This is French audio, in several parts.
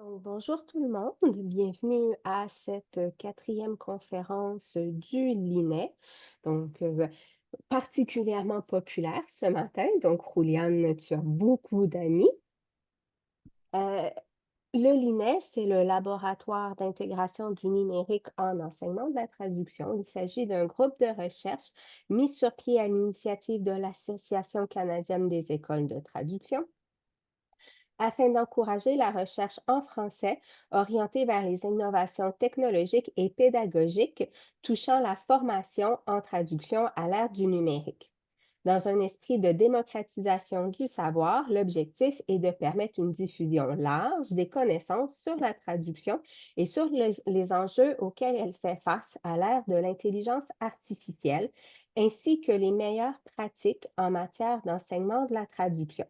Donc, bonjour tout le monde, bienvenue à cette quatrième conférence du LINE, donc particulièrement populaire ce matin. Donc, Rouliane, tu as beaucoup d'amis. Euh, le LINE, c'est le laboratoire d'intégration du numérique en enseignement de la traduction. Il s'agit d'un groupe de recherche mis sur pied à l'initiative de l'Association canadienne des écoles de traduction afin d'encourager la recherche en français orientée vers les innovations technologiques et pédagogiques touchant la formation en traduction à l'ère du numérique. Dans un esprit de démocratisation du savoir, l'objectif est de permettre une diffusion large des connaissances sur la traduction et sur les enjeux auxquels elle fait face à l'ère de l'intelligence artificielle, ainsi que les meilleures pratiques en matière d'enseignement de la traduction.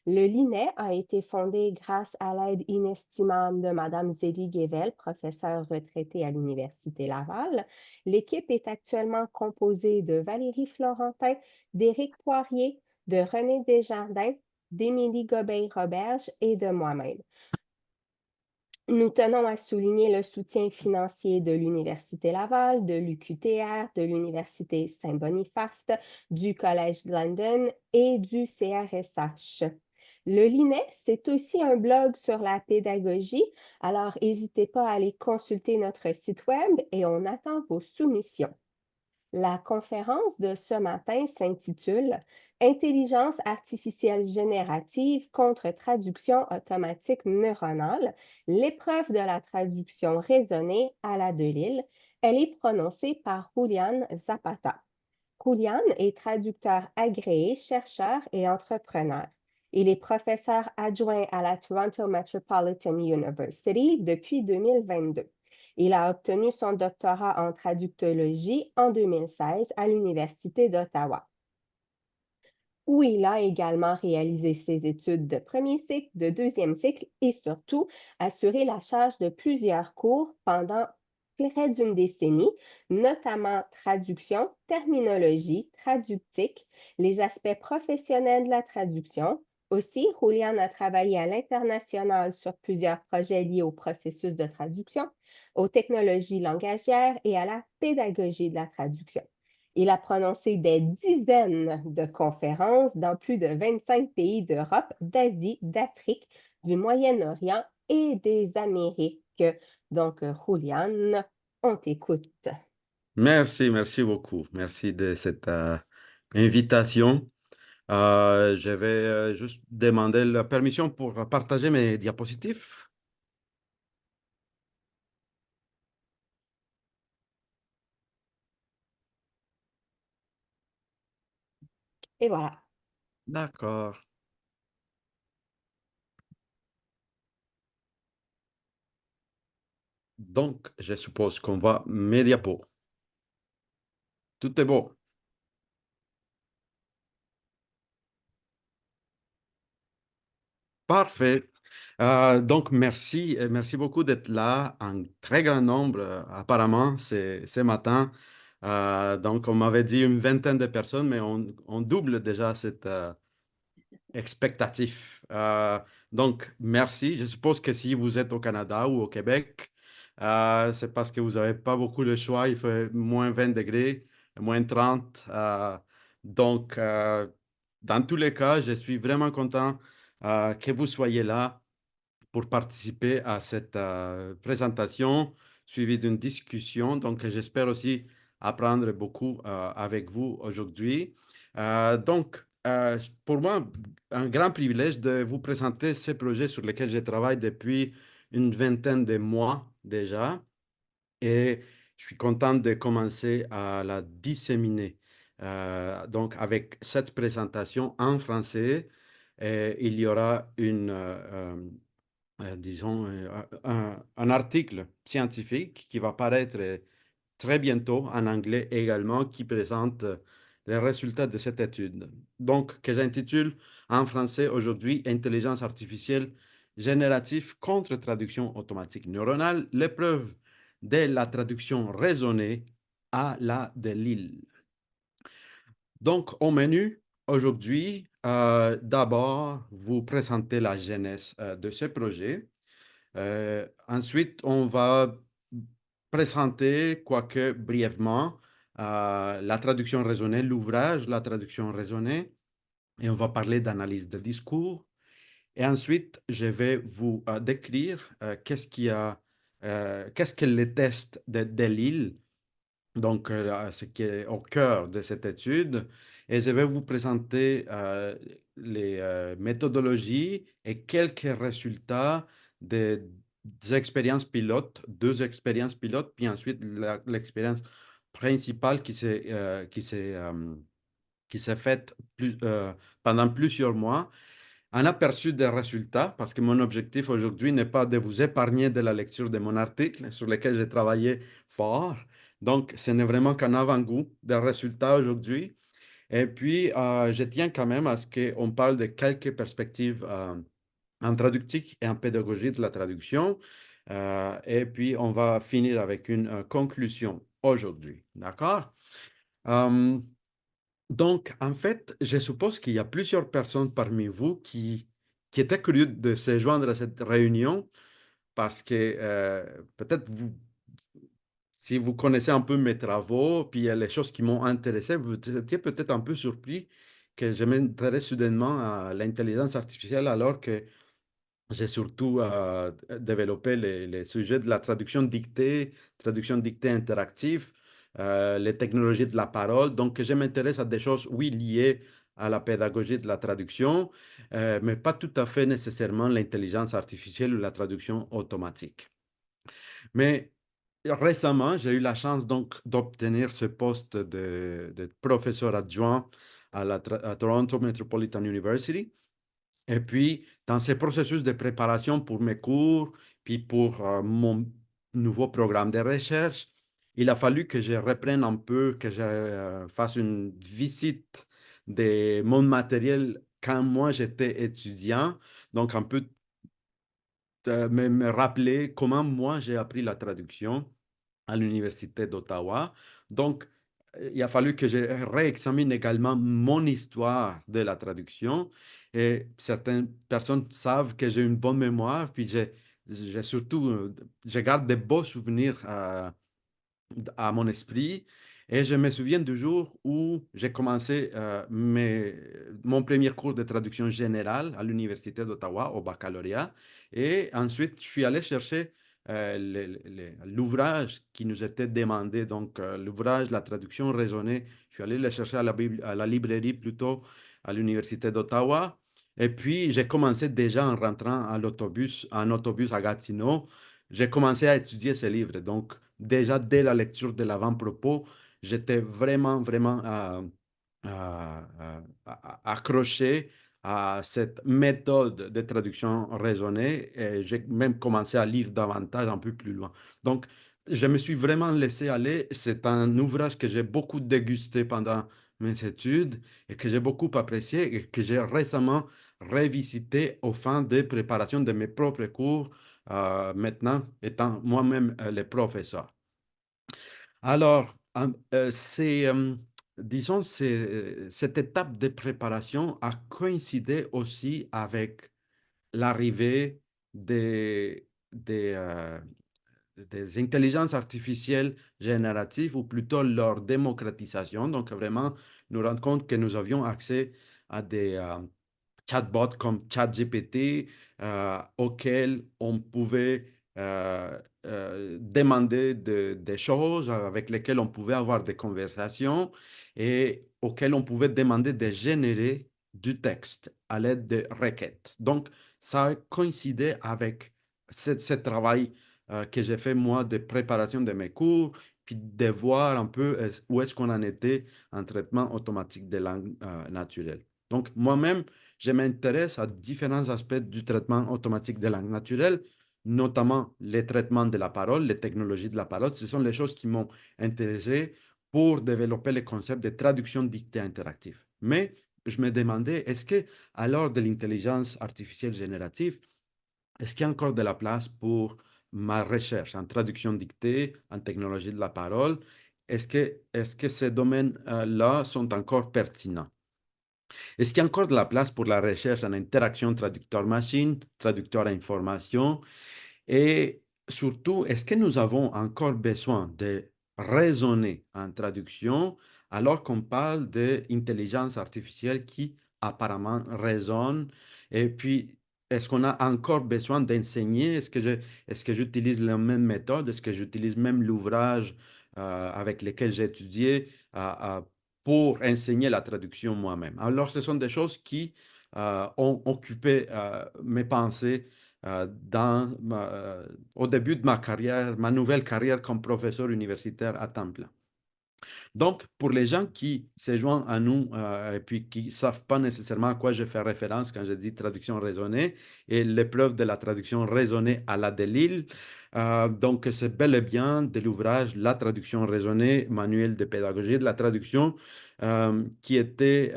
Le LINE a été fondé grâce à l'aide inestimable de Mme Zélie Guével, professeure retraitée à l'Université Laval. L'équipe est actuellement composée de Valérie Florentin, d'Éric Poirier, de René Desjardins, d'Émilie Gobeil-Roberge et de moi-même. Nous tenons à souligner le soutien financier de l'Université Laval, de l'UQTR, de l'Université Saint-Boniface, du Collège London et du CRSH. Le LINE, c'est aussi un blog sur la pédagogie, alors n'hésitez pas à aller consulter notre site web et on attend vos soumissions. La conférence de ce matin s'intitule Intelligence artificielle générative contre traduction automatique neuronale, l'épreuve de la traduction raisonnée à la Delille. Elle est prononcée par Julian Zapata. Julian est traducteur agréé, chercheur et entrepreneur. Il est professeur adjoint à la Toronto Metropolitan University depuis 2022. Il a obtenu son doctorat en traductologie en 2016 à l'Université d'Ottawa, où il a également réalisé ses études de premier cycle, de deuxième cycle et surtout assuré la charge de plusieurs cours pendant près d'une décennie, notamment traduction, terminologie, traductique, les aspects professionnels de la traduction. Aussi, Julian a travaillé à l'international sur plusieurs projets liés au processus de traduction, aux technologies langagières et à la pédagogie de la traduction. Il a prononcé des dizaines de conférences dans plus de 25 pays d'Europe, d'Asie, d'Afrique, du Moyen-Orient et des Amériques. Donc, Julian, on t'écoute. Merci beaucoup. Merci de cette invitation. Je vais juste demander la permission pour partager mes diapositives. Et voilà. D'accord. Donc, je suppose qu'on voit mes diapos. Tout est beau. Parfait. Donc, merci. Merci beaucoup d'être là en très grand nombre, apparemment, ce matin. Donc, on m'avait dit une vingtaine de personnes, mais on double déjà cette, expectatif. Donc, merci. Je suppose que si vous êtes au Canada ou au Québec, c'est parce que vous n'avez pas beaucoup de choix. Il fait moins 20 degrés, moins 30. Donc, dans tous les cas, je suis vraiment content que vous soyez là pour participer à cette présentation suivie d'une discussion. Donc, j'espère aussi apprendre beaucoup avec vous aujourd'hui. Pour moi, un grand privilège de vous présenter ces projets sur lesquels je travaille depuis une vingtaine de mois déjà. Et je suis content de commencer à la disséminer. Donc, avec cette présentation en français, il y aura disons, un article scientifique qui va paraître très bientôt en anglais également, qui présente les résultats de cette étude. Donc, que j'intitule en français aujourd'hui Intelligence artificielle générative contre traduction automatique neuronale, l'épreuve de la traduction raisonnée à la de Lille. Donc, au menu, aujourd'hui, d'abord, vous présenter la genèse de ce projet. Ensuite, on va présenter, quoique brièvement, la traduction raisonnée, l'ouvrage, la traduction raisonnée, et on va parler d'analyse de discours. Et ensuite, je vais vous décrire qu'est-ce que les tests de Lille, donc ce qui est au cœur de cette étude. Et je vais vous présenter les méthodologies et quelques résultats des expériences pilotes, deux expériences pilotes, puis ensuite l'expérience principale qui s'est faite pendant plusieurs mois. Un aperçu des résultats, parce que mon objectif aujourd'hui n'est pas de vous épargner de la lecture de mon article sur lequel j'ai travaillé fort. Donc, ce n'est vraiment qu'un avant-goût des résultats aujourd'hui. Et puis, je tiens quand même à ce qu'on parle de quelques perspectives en traductique et en pédagogie de la traduction. Et puis, on va finir avec une conclusion aujourd'hui. D'accord? Euh, donc, en fait, je suppose qu'il y a plusieurs personnes parmi vous qui étaient curieux de se joindre à cette réunion parce que peut-être si vous connaissez un peu mes travaux, puis les choses qui m'ont intéressé, vous étiez peut-être un peu surpris que je m'intéresse soudainement à l'intelligence artificielle alors que j'ai surtout développé les sujets de la traduction dictée interactive, les technologies de la parole. Donc, je m'intéresse à des choses, oui, liées à la pédagogie de la traduction, mais pas tout à fait nécessairement l'intelligence artificielle ou la traduction automatique. Mais récemment, j'ai eu la chance donc d'obtenir ce poste de professeur adjoint à Toronto Metropolitan University. Et puis, dans ces processus de préparation pour mes cours, puis pour mon nouveau programme de recherche, il a fallu que je reprenne un peu, que je fasse une visite de mon matériel quand moi j'étais étudiant. Donc, un peu me rappeler comment moi j'ai appris la traduction à l'Université d'Ottawa. Donc, il a fallu que je réexamine également mon histoire de la traduction. Et certaines personnes savent que j'ai une bonne mémoire, puis j'ai surtout, je garde des beaux souvenirs à mon esprit. Et je me souviens du jour où j'ai commencé mon premier cours de traduction générale à l'Université d'Ottawa au baccalauréat. Et ensuite, je suis allé chercher l'ouvrage qui nous était demandé, donc l'ouvrage, la traduction raisonnée. Je suis allé le chercher à la librairie plutôt à l'Université d'Ottawa. Et puis, j'ai commencé déjà en rentrant en autobus à Gatineau. J'ai commencé à étudier ce livre. Donc, déjà dès la lecture de l'avant-propos, j'étais vraiment, vraiment accroché à cette méthode de traduction raisonnée et j'ai même commencé à lire davantage un peu plus loin. Donc, je me suis vraiment laissé aller. C'est un ouvrage que j'ai beaucoup dégusté pendant mes études et que j'ai beaucoup apprécié et que j'ai récemment revisité au fin de préparation de mes propres cours, maintenant étant moi-même le professeur. Alors, disons, cette étape de préparation a coïncidé aussi avec l'arrivée des intelligences artificielles génératives, ou plutôt leur démocratisation. Donc, vraiment, nous rendre compte que nous avions accès à des chatbots comme ChatGPT auxquels on pouvait demander des choses, avec lesquelles on pouvait avoir des conversations et auxquelles on pouvait demander de générer du texte à l'aide de requêtes. Donc, ça a coïncidé avec ce travail que j'ai fait moi de préparation de mes cours, puis de voir un peu où est-ce qu'on en était en traitement automatique des langues naturelles. Donc, moi-même, je m'intéresse à différents aspects du traitement automatique des langues naturelles, notamment les traitements de la parole, les technologies de la parole. Ce sont les choses qui m'ont intéressé pour développer le concept de traduction dictée interactive. Mais je me demandais, est-ce que, à l'heure de l'intelligence artificielle générative, est-ce qu'il y a encore de la place pour ma recherche en traduction dictée, en technologie de la parole? Est-ce que ces domaines-là sont encore pertinents? Est-ce qu'il y a encore de la place pour la recherche en interaction traducteur-machine, traducteur à information? Et surtout, est-ce que nous avons encore besoin de raisonner en traduction alors qu'on parle d'intelligence artificielle qui apparemment raisonne? Et puis, est-ce qu'on a encore besoin d'enseigner? Est-ce que j'utilise la même méthode? Est-ce que j'utilise même l'ouvrage avec lequel j'ai étudié pour enseigner la traduction moi-même? Alors, ce sont des choses qui ont occupé mes pensées au début de ma carrière, ma nouvelle carrière comme professeur universitaire à temps plein. Donc, pour les gens qui se joignent à nous et puis qui ne savent pas nécessairement à quoi je fais référence quand je dis traduction raisonnée et l'épreuve de la traduction raisonnée à la Delille, donc c'est bel et bien de l'ouvrage La traduction raisonnée, manuel de pédagogie de la traduction, qui était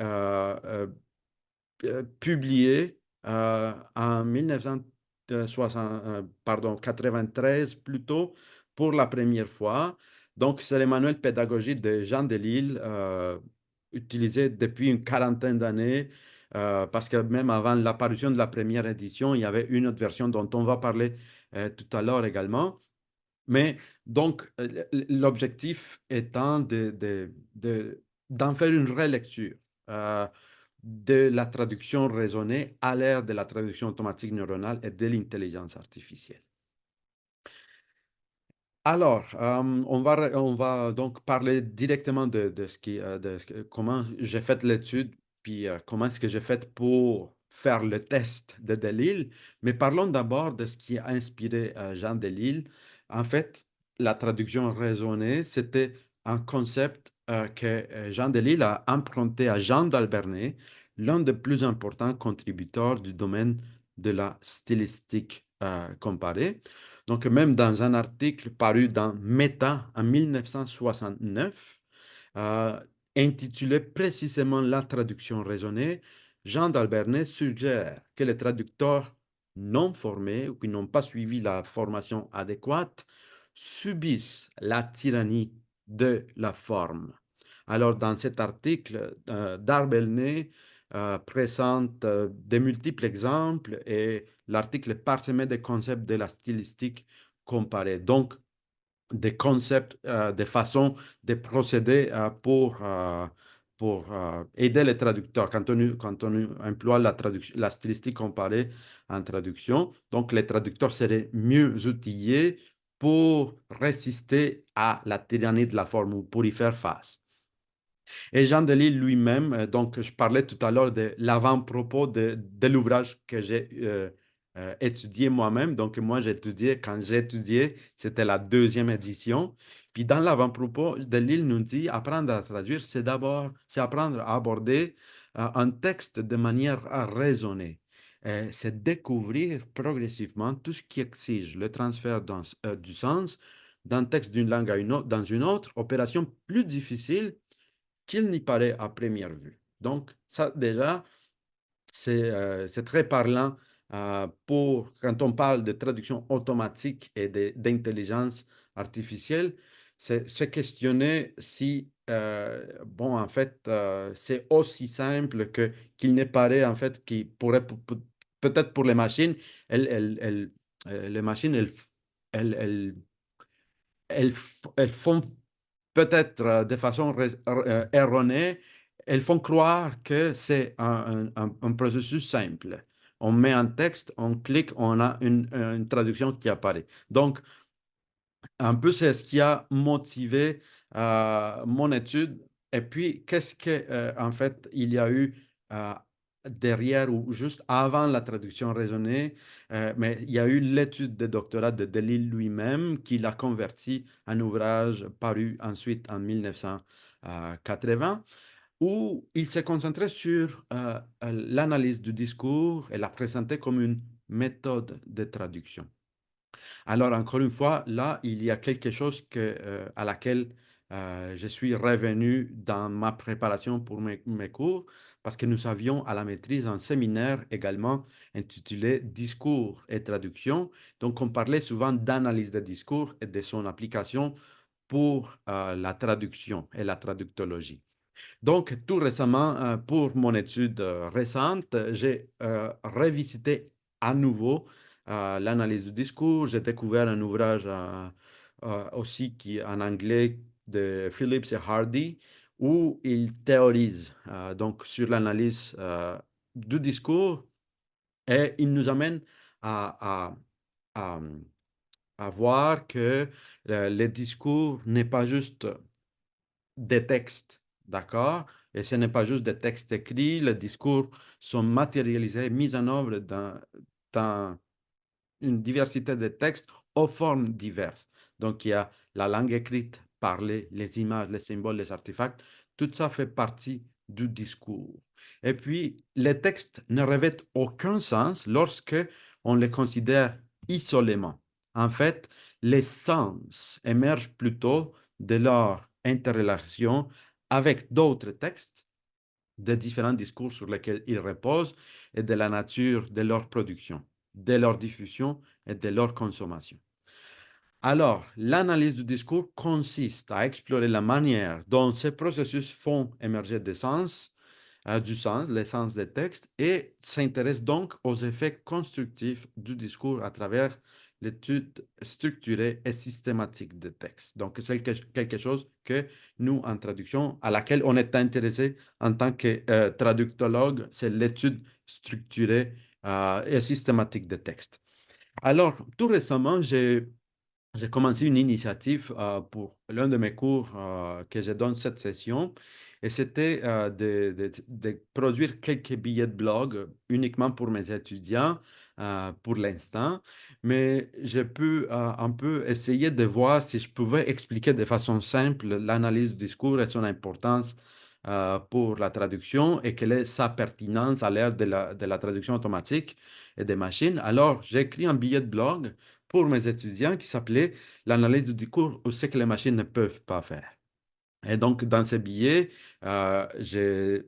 publié en 1960, pardon, 93 plutôt, pour la première fois. Donc, c'est le manuel pédagogique de Jean Delisle, utilisé depuis une quarantaine d'années, parce que même avant l'apparition de la première édition, il y avait une autre version dont on va parler tout à l'heure également. Mais donc, l'objectif étant d'en faire une relecture euh, de la traduction raisonnée à l'ère de la traduction automatique neuronale et de l'intelligence artificielle. Alors, on va donc parler directement de comment j'ai fait l'étude, puis comment est-ce que j'ai fait pour faire le test de Delille. Mais parlons d'abord de ce qui a inspiré Jean Delille. En fait, la traduction raisonnée, c'était un concept que Jean Delille a emprunté à Jean d'Albernay, l'un des plus importants contributeurs du domaine de la stylistique comparée. Donc, même dans un article paru dans Meta en 1969, euh, intitulé précisément La traduction raisonnée, Jean d'Albernay suggère que les traducteurs non formés ou qui n'ont pas suivi la formation adéquate subissent la tyrannie de la forme. Alors, dans cet article, D'Albernay présente de multiples exemples et l'article est parsemé des concepts de la stylistique comparée. Donc, des concepts, des façons de procéder pour aider les traducteurs quand on emploie la stylistique comparée en traduction. Donc, les traducteurs seraient mieux outillés pour résister à la tyrannie de la forme ou pour y faire face. Et Jean Delisle lui-même, donc je parlais tout à l'heure de l'avant-propos de l'ouvrage que j'ai étudié moi-même. Donc moi, quand j'ai étudié, c'était la deuxième édition. Puis dans l'avant-propos, Delisle nous dit, apprendre à traduire, c'est apprendre à aborder un texte de manière raisonnée. C'est découvrir progressivement tout ce qui exige le transfert du sens d'un texte d'une langue à une autre, dans une autre, opération plus difficile qu'il n'y paraît à première vue. Donc, ça, déjà, c'est très parlant pour quand on parle de traduction automatique et d'intelligence artificielle, c'est se questionner si, bon, en fait, c'est aussi simple qu'il ne paraît, en fait, qu'il pourrait, peut-être pour les machines, les machines, elles font peut-être de façon erronée, elles font croire que c'est un processus simple. On met un texte, on clique, on a une traduction qui apparaît. Donc, un peu, c'est ce qui a motivé mon étude. Et puis, qu'est-ce que, en fait, il y a eu euh, derrière ou juste avant la traduction raisonnée, mais il y a eu l'étude de doctorat de Delisle lui-même qui l'a converti en ouvrage paru ensuite en 1980, où il s'est concentré sur l'analyse du discours et l'a présenté comme une méthode de traduction. Alors, encore une fois, là, il y a quelque chose à laquelle je suis revenu dans ma préparation pour mes cours, parce que nous avions à la maîtrise un séminaire également intitulé Discours et traduction. Donc, on parlait souvent d'analyse des discours et de son application pour la traduction et la traductologie. Donc, tout récemment, pour mon étude récente, j'ai revisité à nouveau l'analyse du discours. J'ai découvert un ouvrage aussi qui en anglais de Phillips et Hardy où ils théorisent donc sur l'analyse du discours et ils nous amènent à, à, à voir que le discours n'est pas juste des textes, d'accord? Et ce n'est pas juste des textes écrits, les discours sont matérialisés, mis en œuvre dans une diversité de textes aux formes diverses. Donc, il y a la langue écrite, parlée, les images, les symboles, les artefacts, tout ça fait partie du discours. Et puis, les textes ne revêtent aucun sens lorsque on les considère isolément. En fait, les sens émergent plutôt de leur interrelation avec d'autres textes, de différents discours sur lesquels ils reposent et de la nature de leur production, de leur diffusion et de leur consommation. Alors, l'analyse du discours consiste à explorer la manière dont ces processus font émerger du sens, l'essence des textes, et s'intéresse donc aux effets constructifs du discours à travers l'étude structurée et systématique des textes. Donc, c'est quelque chose que nous, en traduction, à laquelle on est intéressé en tant que traductologue, c'est l'étude structurée et systématique des textes. Alors, tout récemment, j'ai commencé une initiative pour l'un de mes cours que je donne cette session, et c'était de produire quelques billets de blog uniquement pour mes étudiants pour l'instant, mais j'ai pu un peu essayer de voir si je pouvais expliquer de façon simple l'analyse du discours et son importance pour la traduction et quelle est sa pertinence à l'ère de la traduction automatique et des machines. Alors, j'ai écrit un billet de blog pour mes étudiants qui s'appelait l'analyse du discours ou ce que les machines ne peuvent pas faire. Et donc, dans ce billet, j'ai-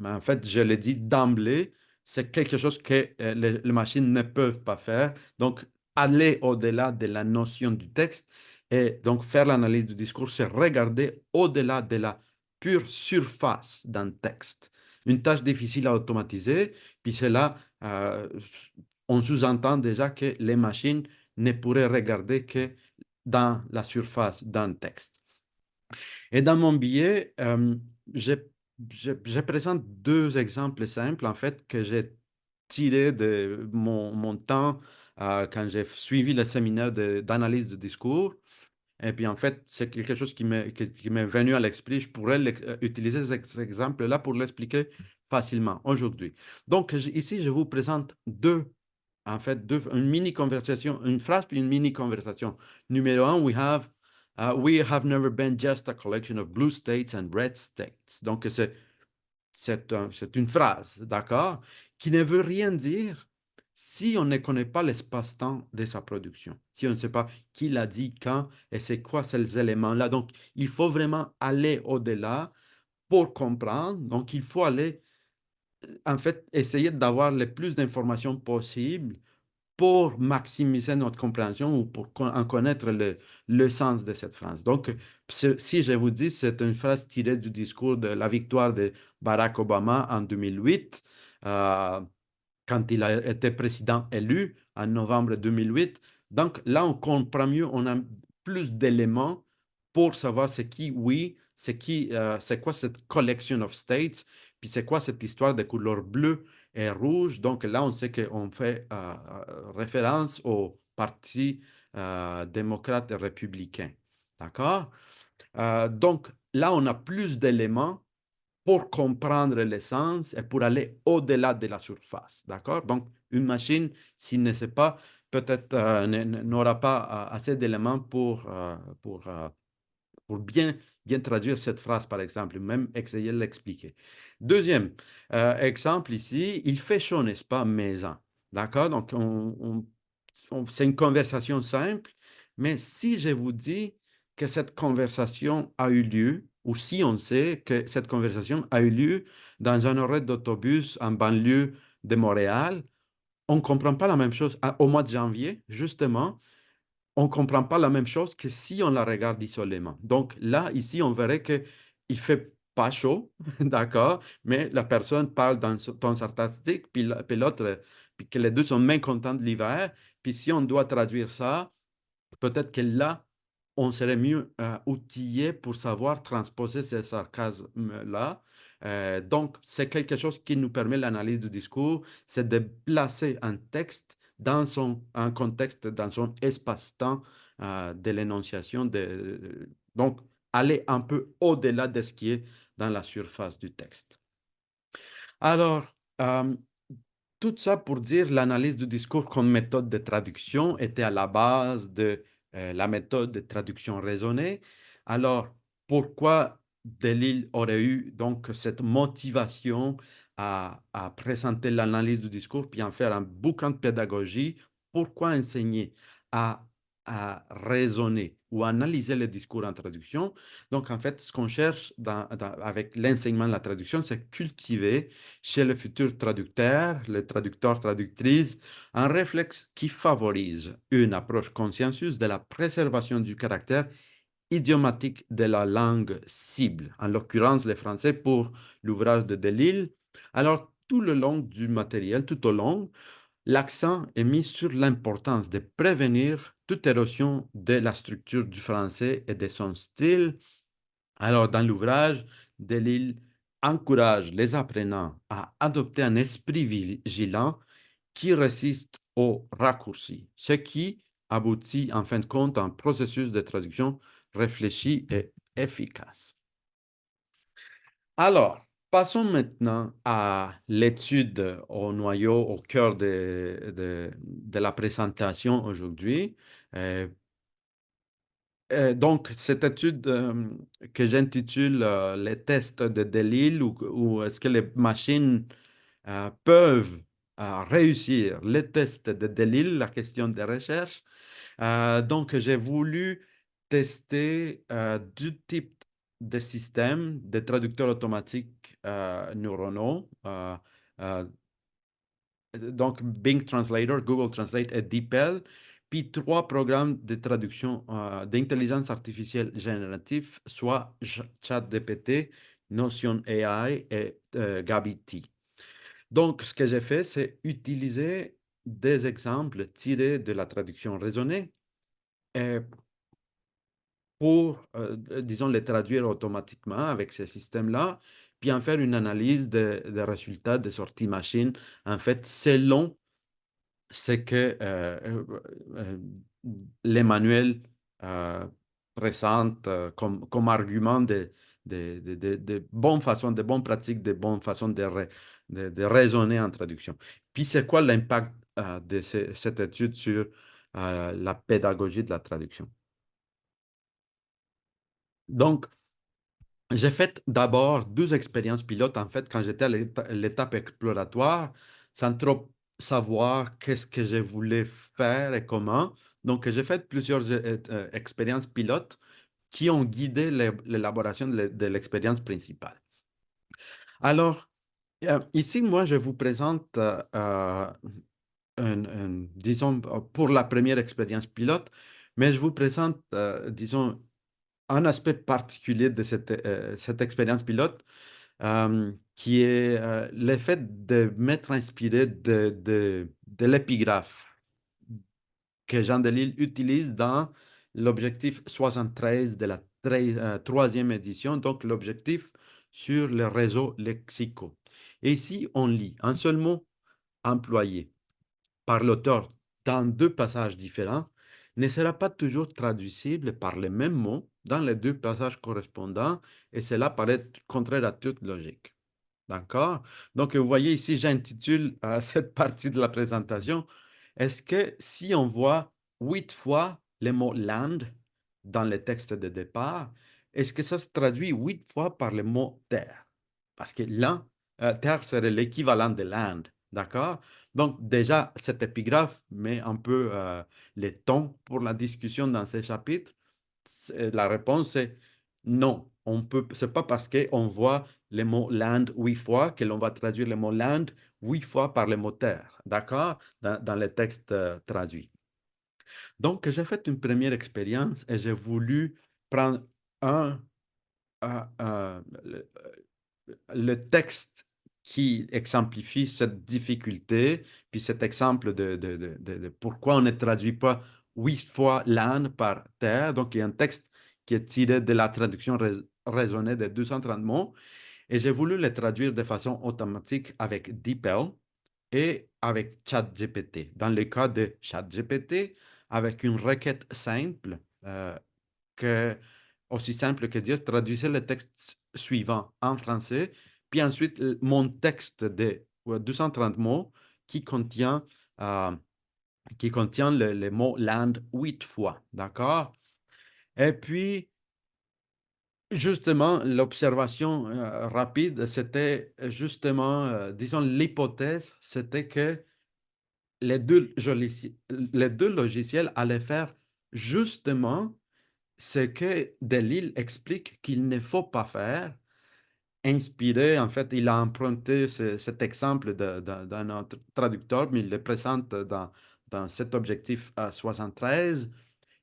en fait, je l'ai dit d'emblée, c'est quelque chose que les machines ne peuvent pas faire. Donc, aller au-delà de la notion du texte et donc faire l'analyse du discours, c'est regarder au-delà de la pure surface d'un texte. Une tâche difficile à automatiser, puis c'est là, on sous-entend déjà que les machines ne pourraient regarder que dans la surface d'un texte. Et dans mon billet, je présente deux exemples simples, en fait, que j'ai tirés de mon temps quand j'ai suivi le séminaire d'analyse de discours. Et puis, en fait, c'est quelque chose qui m'est venu à l'esprit. Je pourrais utiliser cet exemple-là pour l'expliquer facilement aujourd'hui. Donc, ici, je vous présente une mini conversation, une phrase puis une mini conversation. Numéro un, we have never been just a collection of blue states and red states. Donc, c'est une phrase, d'accord, qui ne veut rien dire si on ne connaît pas l'espace-temps de sa production, si on ne sait pas qui l'a dit, quand et c'est quoi ces éléments-là. Donc, il faut vraiment aller au-delà pour comprendre. Donc, il faut aller, en fait, essayer d'avoir le plus d'informations possible pour maximiser notre compréhension ou pour en connaître le sens de cette phrase. Donc, si je vous dis, c'est une phrase tirée du discours de la victoire de Barack Obama en 2008, euh, quand il a été président élu en novembre 2008. Donc là, on comprend mieux, on a plus d'éléments pour savoir c'est qui, oui, c'est quoi cette collection of states, puis c'est quoi cette histoire de couleur bleue et rouge. Donc là, on sait qu'on fait référence au parti démocrate et républicain. D'accord? Donc là, on a plus d'éléments pour comprendre l'essence et pour aller au-delà de la surface. D'accord? Donc, une machine, s'il ne sait pas, peut-être n'aura pas assez d'éléments pour bien traduire cette phrase, par exemple, même essayer de l'expliquer. Deuxième exemple ici, il fait chaud, n'est-ce pas, maison. D'accord? Donc, c'est une conversation simple, mais si je vous dis que cette conversation a eu lieu, ou si on sait que cette conversation a eu lieu dans un arrêt d'autobus en banlieue de Montréal, on ne comprend pas la même chose. Au mois de janvier, justement, on ne comprend pas la même chose que si on la regarde isolément. Donc là, ici, on verrait qu'il fait pas chaud, d'accord, mais la personne parle dans son ton sarcastique, puis l'autre, puis que les deux sont mécontents de l'hiver. Puis si on doit traduire ça, peut-être que là, on serait mieux outillé pour savoir transposer ces sarcasmes-là. Donc, c'est quelque chose qui nous permet l'analyse du discours, c'est de placer un texte dans un contexte, dans son espace-temps de l'énonciation. Donc, aller un peu au-delà de ce qui est dans la surface du texte. Alors, euh, tout ça pour dire l'analyse du discours comme méthode de traduction était à la base de la méthode de traduction raisonnée. Alors, pourquoi Delille aurait eu donc cette motivation à présenter l'analyse du discours puis en faire un bouquin de pédagogie? Pourquoi enseigner à, à raisonner ou analyser le discours en traduction? Donc, en fait, ce qu'on cherche avec l'enseignement de la traduction, c'est cultiver chez le futur traducteur, le traducteur, traductrice, un réflexe qui favorise une approche consciencieuse de la préservation du caractère idiomatique de la langue cible, en l'occurrence le français pour l'ouvrage de Delille. Alors, tout le long du matériel, tout au long, l'accent est mis sur l'importance de prévenir toute érosion de la structure du français et de son style. Alors, dans l'ouvrage, Delille encourage les apprenants à adopter un esprit vigilant qui résiste aux raccourcis, ce qui aboutit en fin de compte à un processus de traduction réfléchi et efficace. Alors, passons maintenant à l'étude au noyau, au cœur de la présentation aujourd'hui. Euh, donc, cette étude que j'intitule Les tests de Delisle ou est-ce que les machines peuvent réussir les tests de Delisle, la question de recherche. Donc, j'ai voulu tester deux types de systèmes de traducteurs automatiques neuronaux. Euh, donc Bing Translator, Google Translate et DeepL, puis trois programmes de traduction d'intelligence artificielle générative, soit ChatGPT, Notion AI et Gabby-T. Donc, ce que j'ai fait, c'est utiliser des exemples tirés de la traduction raisonnée euh, pour, disons, les traduire automatiquement avec ces systèmes-là, puis en faire une analyse des résultats des sorties machines, en fait, selon c'est que euh, les manuels euh, présentent comme argument de bonnes façons, de bonnes pratiques, de bonnes façons de raisonner en traduction. Puis, c'est quoi l'impact de cette étude sur la pédagogie de la traduction? Donc, j'ai fait d'abord deux expériences pilotes, en fait, quand j'étais à l'étape exploratoire, sans trop savoir qu'est-ce que je voulais faire et comment. Donc, j'ai fait plusieurs expériences pilotes qui ont guidé l'élaboration de l'expérience principale. Alors, ici, moi, je vous présente, disons, pour la première expérience pilote, mais je vous présente, disons, un aspect particulier de cette expérience pilote qui est le fait de m'être inspiré de l'épigraphe que Jean Delisle utilise dans l'objectif 73 de la troisième édition, donc l'objectif sur le réseau lexicaux. Et ici, on lit un seul mot employé par l'auteur dans deux passages différents ne sera pas toujours traduisible par les mêmes mots dans les deux passages correspondants et cela paraît contraire à toute logique. D'accord? Donc, vous voyez ici, j'intitule cette partie de la présentation. Est-ce que si on voit 8 fois le mot land dans le texte de départ, est-ce que ça se traduit 8 fois par le mot terre? Parce que là, terre serait l'équivalent de land. D'accord? Donc, déjà, cet épigraphe met un peu les tons pour la discussion dans ces chapitres. La réponse est non. On peut, c'est pas parce qu'on voit le mot land 8 fois que l'on va traduire le mot land 8 fois par le mot terre. D'accord? Dans les textes traduits. Donc, j'ai fait une première expérience et j'ai voulu prendre un le texte qui exemplifie cette difficulté, puis cet exemple de pourquoi on ne traduit pas 8 fois l'âne par terre. Donc, il y a un texte qui est tiré de la traduction raisonnée de 230 mots, et j'ai voulu le traduire de façon automatique avec DeepL et avec ChatGPT. Dans le cas de ChatGPT, avec une requête simple, que, aussi simple que dire traduisez le texte suivant en français, puis ensuite mon texte de 230 mots qui contient, euh, qui contient le mot land 8 fois, d'accord? Et puis, justement, l'observation rapide, c'était justement, disons, l'hypothèse, c'était que les deux logiciels allaient faire justement ce que Delille explique qu'il ne faut pas faire. Inspiré, en fait, il a emprunté cet exemple d'un autre traducteur, mais il le présente dans cet objectif 73.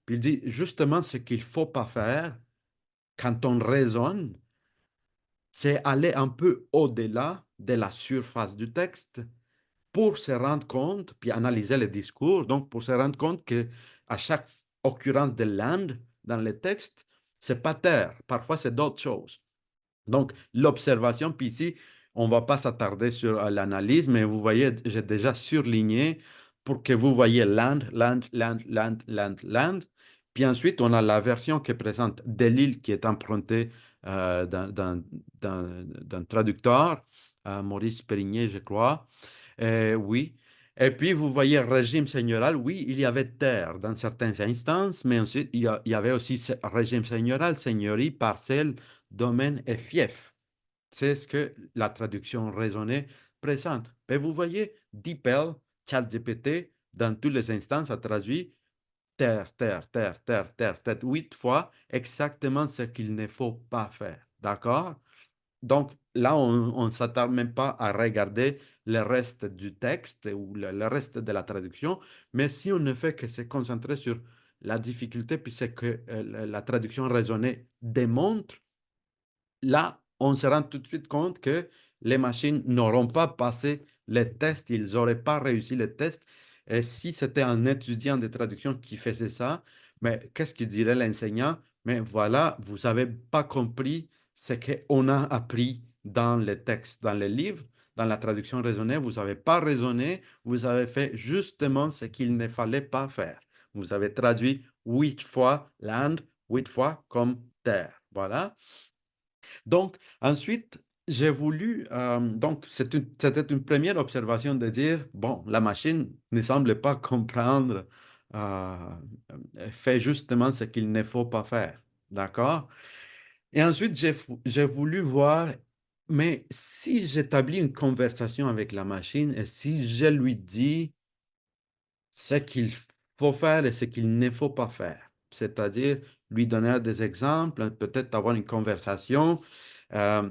Puis il dit justement ce qu'il ne faut pas faire quand on raisonne, c'est aller un peu au-delà de la surface du texte pour se rendre compte, puis analyser le discours, donc pour se rendre compte que à chaque occurrence de land dans le texte, c'est pas terre, parfois c'est d'autres choses. Donc, l'observation, puis ici, on ne va pas s'attarder sur l'analyse, mais vous voyez, j'ai déjà surligné pour que vous voyez land, land, land, land, land, land. Puis ensuite, on a la version qui présente Delille qui est empruntée d'un traducteur, Maurice Périgné, je crois. Oui. Et puis, vous voyez régime seigneurial, oui, il y avait terre dans certaines instances, mais ensuite, il y avait aussi ce régime seigneurial, seigneurie, parcelle, domaine et fief. C'est ce que la traduction raisonnée présente. Et vous voyez, DeepL, ChatGPT, dans toutes les instances, a traduit terre, terre, terre, terre, terre, terre, 8 fois, exactement ce qu'il ne faut pas faire. D'accord? Donc là, on ne s'attarde même pas à regarder le reste du texte ou le reste de la traduction, mais si on ne fait que se concentrer sur la difficulté, puis c'est que la traduction raisonnée démontre, là, on se rend tout de suite compte que les machines n'auront pas passé les tests, ils n'auraient pas réussi les tests. Et si c'était un étudiant de traduction qui faisait ça, mais qu'est-ce qu'il dirait l'enseignant? Mais voilà, vous n'avez pas compris ce qu'on a appris dans les textes, dans les livres, dans la traduction raisonnée. Vous n'avez pas raisonné, vous avez fait justement ce qu'il ne fallait pas faire. Vous avez traduit 8 fois land, 8 fois comme terre. Voilà. Donc, ensuite, j'ai voulu, donc c'était une première observation de dire, bon, la machine ne semble pas comprendre, euh, fait justement ce qu'il ne faut pas faire. D'accord? Et ensuite, j'ai voulu voir, mais si j'établis une conversation avec la machine et si je lui dis ce qu'il faut faire et ce qu'il ne faut pas faire, c'est-à-dire lui donner des exemples, peut-être avoir une conversation, euh,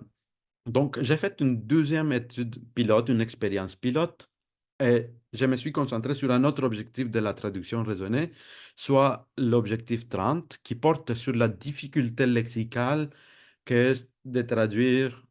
donc, j'ai fait une deuxième étude pilote, une expérience pilote, et je me suis concentré sur un autre objectif de la traduction raisonnée, soit l'objectif 30, qui porte sur la difficulté lexicale que de traduire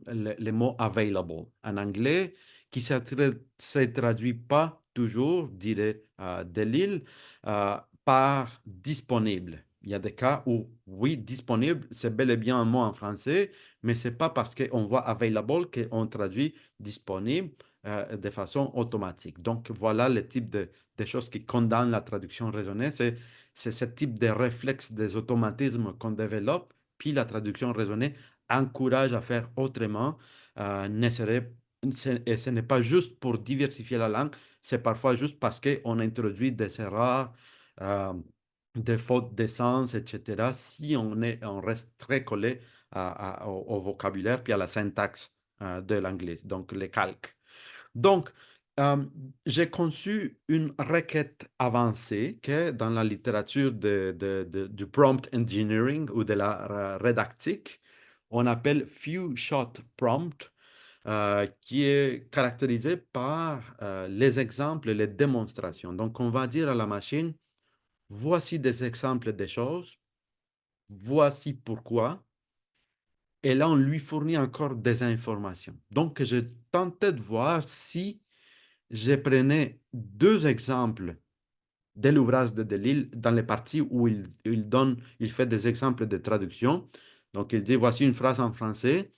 les mots available en anglais, qui se traduit pas toujours, dirait Delille, par disponible. Il y a des cas où, oui, disponible, c'est bel et bien un mot en français, mais c'est pas parce qu'on voit available qu'on traduit disponible de façon automatique. Donc, voilà le type de choses qui condamnent la traduction raisonnée. C'est ce type de réflexe des automatismes qu'on développe, puis la traduction raisonnée encourage à faire autrement. Et ce n'est pas juste pour diversifier la langue, c'est parfois juste parce qu'on introduit des erreurs, euh, des fautes d'essence, etc. Si on reste très collé au vocabulaire puis à la syntaxe de l'anglais, donc les calques. Donc, euh, j'ai conçu une requête avancée que dans la littérature du prompt engineering ou de la rédactique, on appelle few shot prompt, qui est caractérisé par les exemples et les démonstrations. Donc, on va dire à la machine, voici des exemples des choses, voici pourquoi, Et là, on lui fournit encore des informations. Donc, je tentais de voir si je prenais deux exemples de l'ouvrage de Delille dans les parties où il fait des exemples de traduction. Donc, il dit, voici une phrase en français,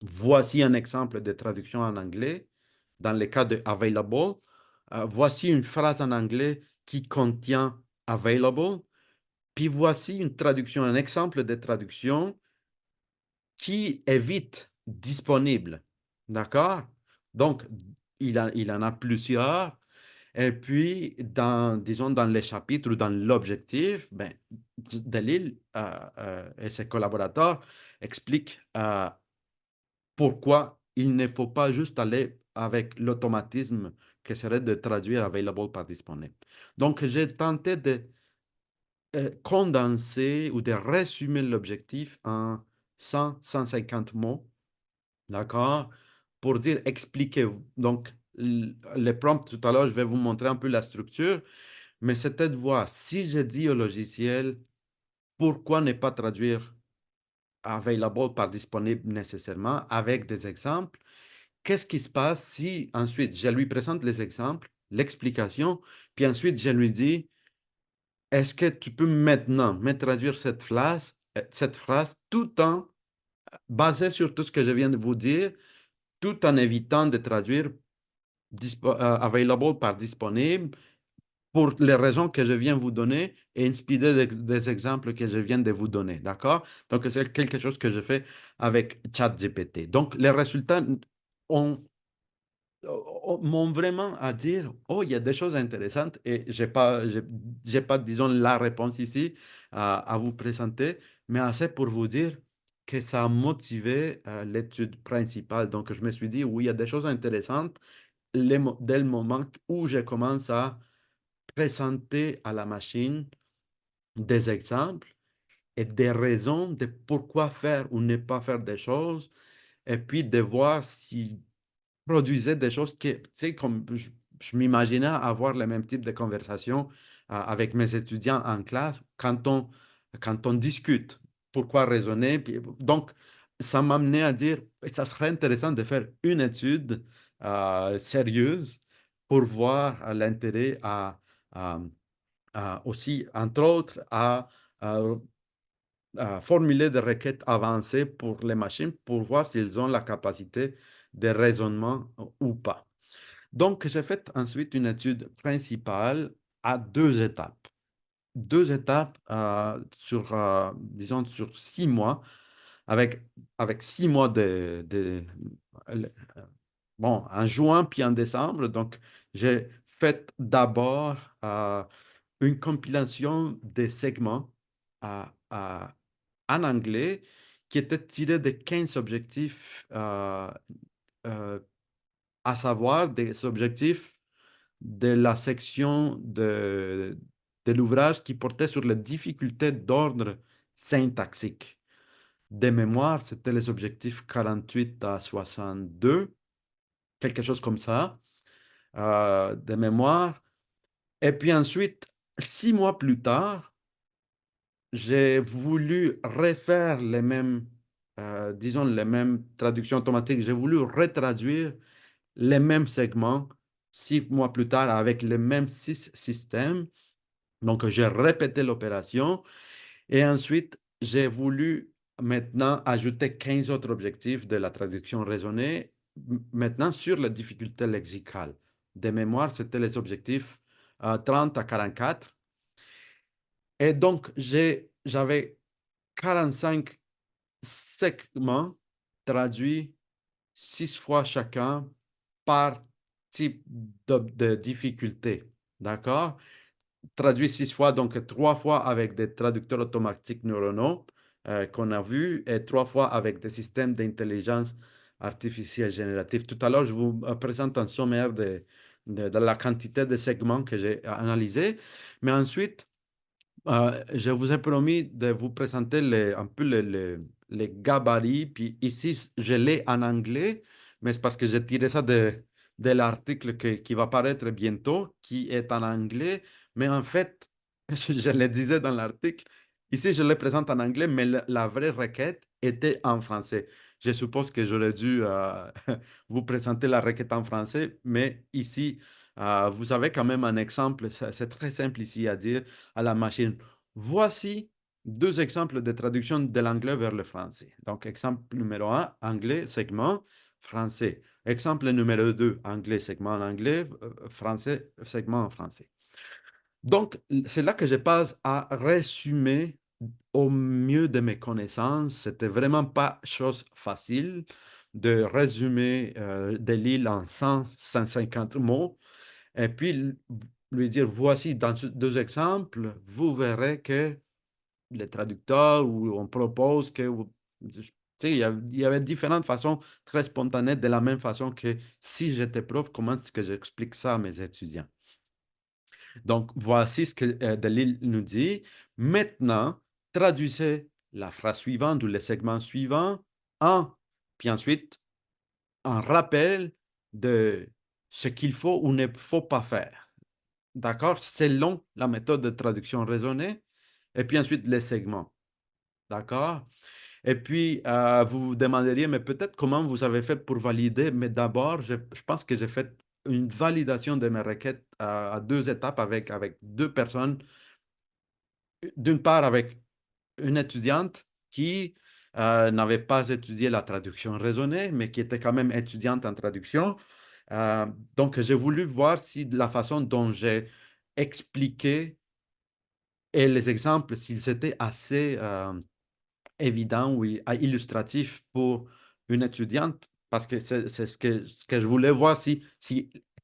voici un exemple de traduction en anglais, dans le cas de available. Voici une phrase en anglais qui contient available. Puis voici une traduction, un exemple de traduction qui est vite disponible. D'accord? Donc, il en a plusieurs. Et puis, disons, dans les chapitres ou dans l'objectif, ben, Dalil et ses collaborateurs expliquent pourquoi il ne faut pas juste aller avec l'automatisme qui serait de traduire available par disponible. Donc, j'ai tenté de condenser ou de résumer l'objectif en 100, 150 mots, d'accord, pour dire expliquez. Donc, les prompts, tout à l'heure, je vais vous montrer un peu la structure, mais c'était de voir si je dis au logiciel pourquoi ne pas traduire available par disponible nécessairement avec des exemples. Qu'est-ce qui se passe si ensuite je lui présente les exemples, l'explication, puis ensuite je lui dis, est-ce que tu peux maintenant me traduire cette phrase tout en basé sur tout ce que je viens de vous dire, tout en évitant de traduire available par disponible pour les raisons que je viens de vous donner et inspiré des exemples que je viens de vous donner. D'accord? Donc, c'est quelque chose que je fais avec ChatGPT. Donc, les résultats ont m'ont vraiment à dire, oh, il y a des choses intéressantes et j'ai pas, disons, la réponse ici à vous présenter, mais assez pour vous dire que ça a motivé l'étude principale. Donc, je me suis dit, oui, il y a des choses intéressantes dès le moment où je commence à présenter à la machine des exemples et des raisons de pourquoi faire ou ne pas faire des choses, et puis de voir si produisait des choses qui, tu sais, comme je m'imaginais avoir le même type de conversation avec mes étudiants en classe quand on discute. Pourquoi raisonner? Donc, ça m'amenait à dire, ça serait intéressant de faire une étude sérieuse pour voir l'intérêt aussi, entre autres, à formuler des requêtes avancées pour les machines pour voir s'ils ont la capacité de raisonnement ou pas. Donc, j'ai fait ensuite une étude principale à deux étapes. Deux étapes disons, sur 6 mois, avec, avec 6 mois euh, bon, en juin puis en décembre. Donc, j'ai fait d'abord une compilation des segments à, à- en anglais qui étaient tirés de 15 objectifs, euh, à savoir des objectifs de la section de l'ouvrage qui portait sur les difficultés d'ordre syntaxique. De mémoire, c'était les objectifs 48 à 62, quelque chose comme ça, de mémoire. Et puis ensuite, 6 mois plus tard, j'ai voulu refaire les mêmes, disons, les mêmes traductions automatiques. J'ai voulu retraduire les mêmes segments 6 mois plus tard avec les mêmes 6 systèmes. Donc, j'ai répété l'opération et ensuite, j'ai voulu maintenant ajouter 15 autres objectifs de la traduction raisonnée, maintenant sur la difficulté lexicale. De mémoire, c'était les objectifs 30 à 44. Et donc, j'avais 45 segments traduits 6 fois chacun par type de difficulté. D'accord? Traduit 6 fois, donc 3 fois avec des traducteurs automatiques neuronaux qu'on a vus et 3 fois avec des systèmes d'intelligence artificielle générative. Tout à l'heure, je vous présente un sommaire de la quantité de segments que j'ai analysés. Mais ensuite, je vous ai promis de vous présenter un peu les gabarits. Puis ici, je l'ai en anglais, mais c'est parce que j'ai tiré ça de l'article qui va paraître bientôt, qui est en anglais. Mais en fait, je le disais dans l'article, Ici, je le présente en anglais, mais la vraie requête était en français. Je suppose que j'aurais dû vous présenter la requête en français, mais ici, vous avez quand même un exemple. C'est très simple ici à dire à la machine. Voici deux exemples de traduction de l'anglais vers le français. Donc, exemple numéro un, anglais, segment, français. Exemple numéro 2, anglais, segment en anglais, français, segment en français. Donc, c'est là que je passe à résumer au mieux de mes connaissances. C'était vraiment pas chose facile de résumer des livres en 100, 150 mots et puis lui dire, voici dans ces deux exemples, vous verrez que les traducteurs ou on propose que tu sais, il y avait différentes façons très spontanées de la même façon que si j'étais prof, comment est-ce que j'explique ça à mes étudiants? Donc, voici ce que Delil nous dit. Maintenant, traduisez la phrase suivante ou le segment suivant en, puis ensuite, un rappel de ce qu'il faut ou ne faut pas faire. D'accord? Selon la méthode de traduction raisonnée. Et puis ensuite, les segments. D'accord? Et puis, vous vous demanderiez, mais peut-être comment vous avez fait pour valider. Mais d'abord, je pense que j'ai fait une validation de mes requêtes à deux étapes avec deux personnes. D'une part, avec une étudiante qui n'avait pas étudié la traduction raisonnée, mais qui était quand même étudiante en traduction. Euh, donc, j'ai voulu voir si la façon dont j'ai expliqué et les exemples, s'ils étaient assez évident ou illustratif pour une étudiante parce que c'est ce que je voulais voir si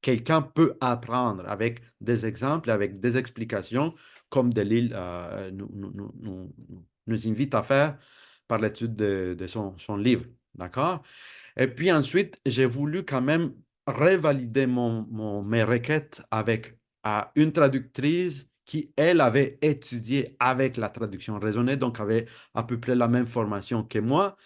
quelqu'un peut apprendre avec des exemples, avec des explications, comme Delille nous invite à faire par l'étude de son livre. D'accord? Et puis ensuite, j'ai voulu quand même revalider mes requêtes avec une traductrice qui, elle, avait étudié avec la traduction raisonnée, donc avait à peu près la même formation que moi.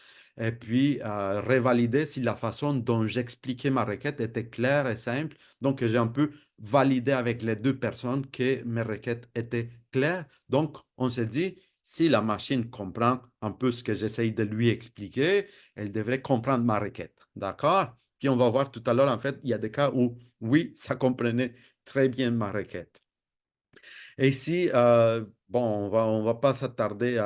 Et puis, revalider si la façon dont j'expliquais ma requête était claire et simple. Donc, j'ai un peu validé avec les deux personnes que mes requêtes étaient claires. Donc, on s'est dit, si la machine comprend un peu ce que j'essaye de lui expliquer, elle devrait comprendre ma requête. D'accord? Puis on va voir tout à l'heure, en fait, il y a des cas où, oui, ça comprenait très bien ma requête. Et ici, bon, on va pas s'attarder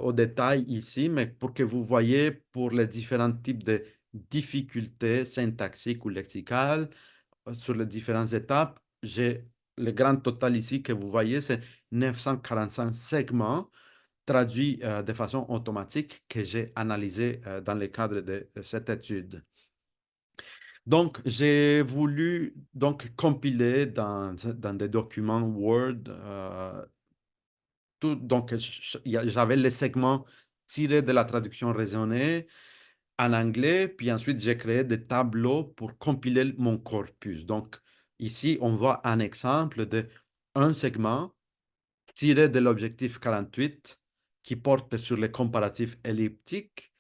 aux détails ici, mais pour que vous voyez pour les différents types de difficultés syntaxiques ou lexicales, sur les différentes étapes, j'ai le grand total ici que vous voyez, c'est 945 segments traduits de façon automatique que j'ai analysé dans le cadre de cette étude. Donc, j'ai voulu donc compiler dans des documents Word donc j'avais les segments tirés de la traduction raisonnée en anglais, puis ensuite j'ai créé des tableaux pour compiler mon corpus. Donc, ici, on voit un exemple de un segment tiré de l'objectif 48 qui porte sur les comparatifs elliptiques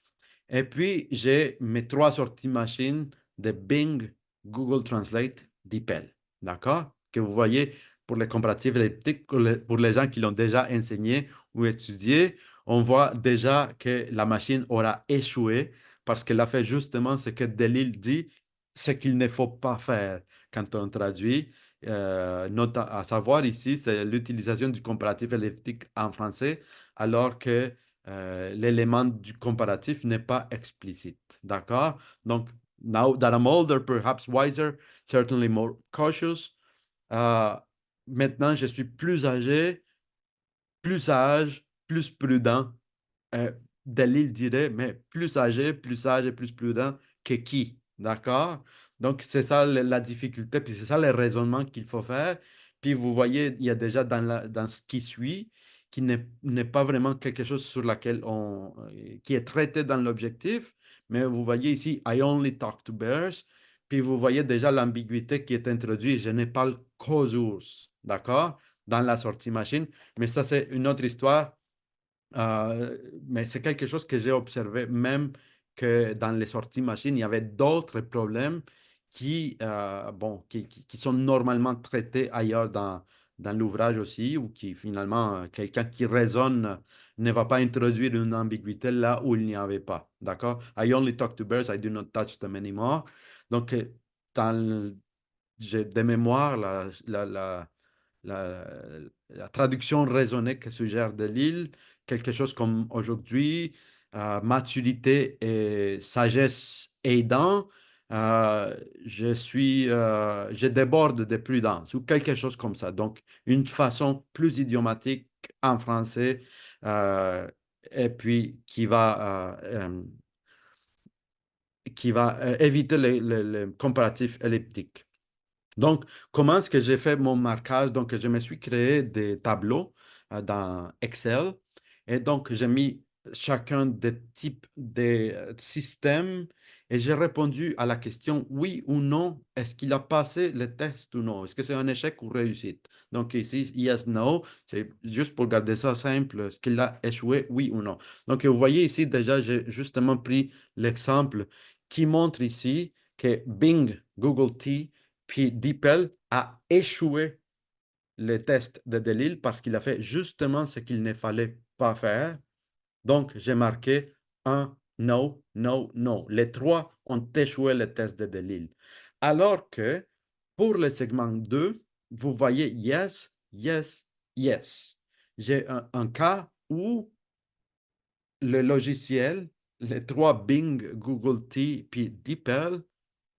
et puis, j'ai mes trois sorties machines de Bing, Google Translate, DeepL. D'accord? Que vous voyez pour les comparatifs elliptiques, pour les gens qui l'ont déjà enseigné ou étudié, on voit déjà que la machine aura échoué parce qu'elle a fait justement ce que Delil dit, ce qu'il ne faut pas faire quand on traduit. À savoir ici, c'est l'utilisation du comparatif elliptique en français, alors que l'élément du comparatif n'est pas explicite. D'accord? Donc, now that I'm older, perhaps wiser, certainly more cautious. euh, Maintenant, je suis plus âgé, plus sage, plus prudent. Euh, Dalil dirait, mais plus âgé, plus sage et plus prudent que qui? D'accord? Donc, c'est ça la difficulté, puis c'est ça le raisonnement qu'il faut faire. Puis vous voyez, il y a déjà dans ce qui suit, qui n'est pas vraiment quelque chose sur laquelle qui est traité dans l'objectif, mais vous voyez ici, I only talk to bears. Puis vous voyez déjà l'ambiguïté qui est introduite, je ne parle qu'aux ours, d'accord? Dans la sortie machine. Mais ça, c'est une autre histoire. Mais c'est quelque chose que j'ai observé, même que dans les sorties machines, il y avait d'autres problèmes qui sont normalement traités ailleurs dans l'ouvrage aussi, ou qui finalement, quelqu'un qui raisonne ne va pas introduire une ambiguïté là où il n'y avait pas. D'accord? I only talk to birds, I do not touch them anymore. Donc, dans j'ai de mémoire la, la traduction raisonnée que suggère Delille, quelque chose comme aujourd'hui, maturité et sagesse aidant, euh, je déborde de prudence ou quelque chose comme ça. Donc, une façon plus idiomatique en français et puis qui va éviter les comparatifs elliptiques. Donc, comment est-ce que j'ai fait mon marquage? Donc, je me suis créé des tableaux dans Excel et donc j'ai mis chacun des types des systèmes et j'ai répondu à la question oui ou non, est-ce qu'il a passé le test ou non? Est-ce que c'est un échec ou réussite? Donc ici, yes, no, c'est juste pour garder ça simple, est-ce qu'il a échoué, oui ou non? Donc, vous voyez ici déjà, j'ai justement pris l'exemple qui montre ici que Bing, Google T, puis DeepL a échoué le test de Delille parce qu'il a fait justement ce qu'il ne fallait pas faire. Donc, j'ai marqué un no, no, no. Les trois ont échoué le test de Delille. Alors que pour le segment 2, vous voyez yes, yes, yes. J'ai un cas où le logiciel, les trois Bing, Google T, puis DeepL,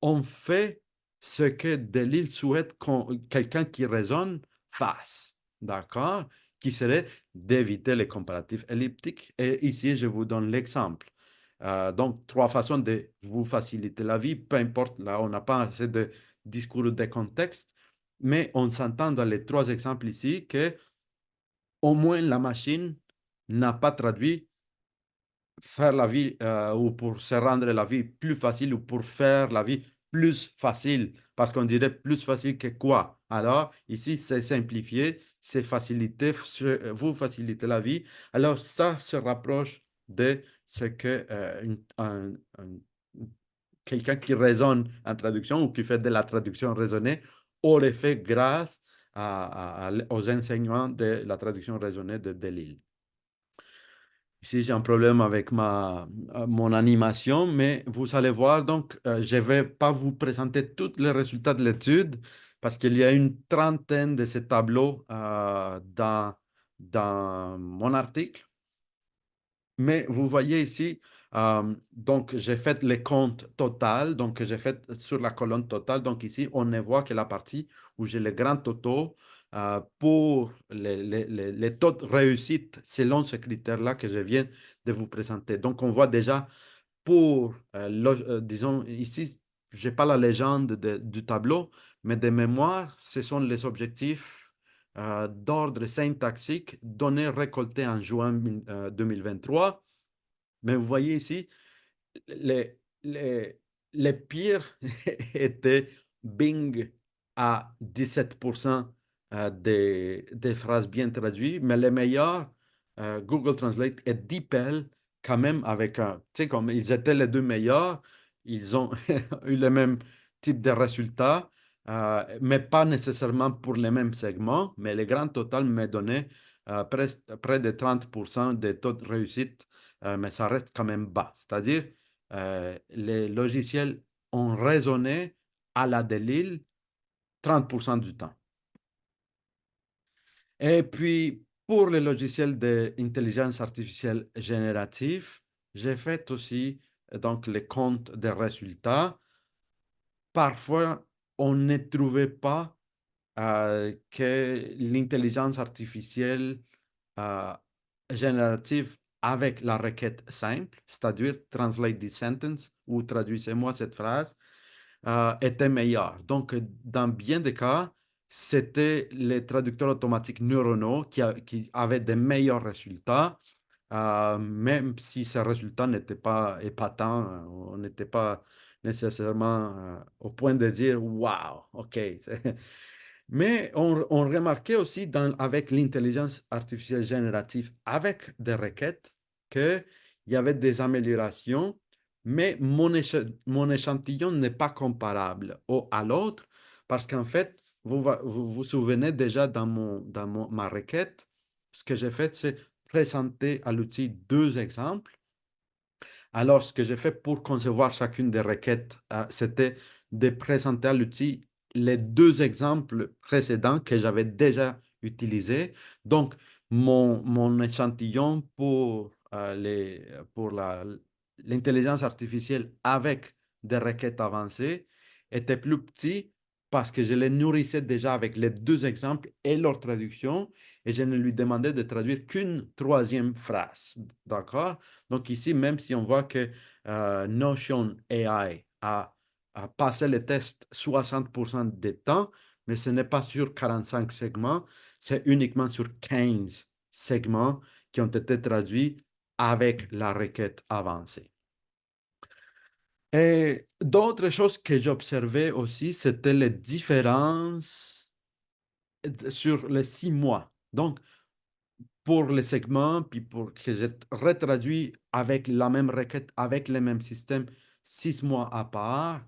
on fait ce que Delille souhaite quelqu'un qui raisonne fasse. D'accord? Qui serait d'éviter les comparatifs elliptiques. Et ici, je vous donne l'exemple. Donc, trois façons de vous faciliter la vie, peu importe, là, on n'a pas assez de discours ou de contexte, mais on s'entend dans les trois exemples ici que au moins la machine n'a pas traduit faire la vie ou pour se rendre la vie plus facile ou pour faire la vie plus facile, parce qu'on dirait plus facile que quoi? Alors, ici, c'est simplifié, c'est faciliter, vous faciliter la vie. Alors, ça se rapproche de ce que quelqu'un qui raisonne en traduction ou qui fait de la traduction raisonnée aurait fait grâce aux enseignements de la traduction raisonnée de Delille. Ici, j'ai un problème avec mon animation, mais vous allez voir, donc, je ne vais pas vous présenter tous les résultats de l'étude parce qu'il y a une trentaine de ces tableaux dans mon article. Mais vous voyez ici, donc j'ai fait les comptes total, donc j'ai fait sur la colonne totale. Donc ici, on ne voit que la partie où j'ai les grands totaux pour les taux de réussite selon ce critère-là que je viens de vous présenter. Donc on voit déjà pour, disons, ici, je n'ai pas la légende du tableau, mais de mémoire, ce sont les objectifs d'ordre syntaxique donnés récoltés en juin 2023. Mais vous voyez ici, les, les, les pires étaient Bing à 17% des phrases bien traduites, mais les meilleurs, Google Translate et DeepL, quand même, avec un, tu sais, comme ils étaient les deux meilleurs, ils ont eu le même type de résultats, mais pas nécessairement pour les mêmes segments, mais le grand total me donnait près de 30% de taux de réussite, mais ça reste quand même bas. C'est-à-dire, les logiciels ont raisonné à la Delille 30% du temps. Et puis, pour les logiciels d'intelligence artificielle générative, j'ai fait aussi donc les comptes des résultats. Parfois, on ne trouvait pas que l'intelligence artificielle euh, générative avec la requête simple, c'est-à-dire translate this sentence ou traduisez-moi cette phrase, était meilleure. Donc, dans bien des cas, c'était les traducteurs automatiques neuronaux qui avaient des meilleurs résultats, même si ces résultats n'étaient pas épatants, on n'était pas nécessairement au point de dire waouh, OK. Mais on remarquait aussi avec l'intelligence artificielle générative, avec des requêtes, qu'il y avait des améliorations, mais mon échantillon n'est pas comparable à l'autre parce qu'en fait, vous vous souvenez déjà ma requête, ce que j'ai fait, c'est présenter à l'outil deux exemples. Alors, ce que j'ai fait pour concevoir chacune des requêtes, c'était de présenter à l'outil les deux exemples précédents que j'avais déjà utilisés. Donc, mon échantillon pour l'intelligence artificielle avec des requêtes avancées était plus petit parce que je les nourrissais déjà avec les deux exemples et leur traduction et je ne lui demandais de traduire qu'une troisième phrase. D'accord? Donc ici, même si on voit que Notion AI a passé le test 60% des temps, mais ce n'est pas sur 45 segments, c'est uniquement sur 15 segments qui ont été traduits avec la requête avancée. Et d'autres choses que j'observais aussi, c'était les différences sur les 6 mois. Donc, pour les segments, puis pour que j'ai retraduit avec la même requête, avec le même système, 6 mois à part.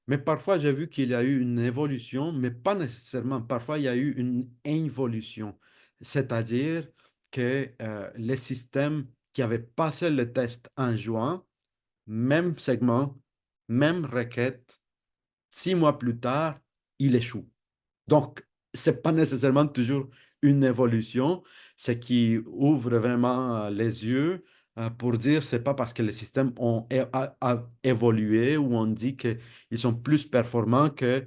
Mais parfois, j'ai vu qu'il y a eu une évolution, mais pas nécessairement. Parfois, il y a eu une involution. C'est-à-dire que les systèmes qui avaient passé le test en juin, même segment, même requête, 6 mois plus tard, il échoue. Donc, c'est pas nécessairement toujours une évolution, c'est qui ouvre vraiment les yeux pour dire c'est pas parce que les systèmes ont évolué ou on dit qu'ils sont plus performants que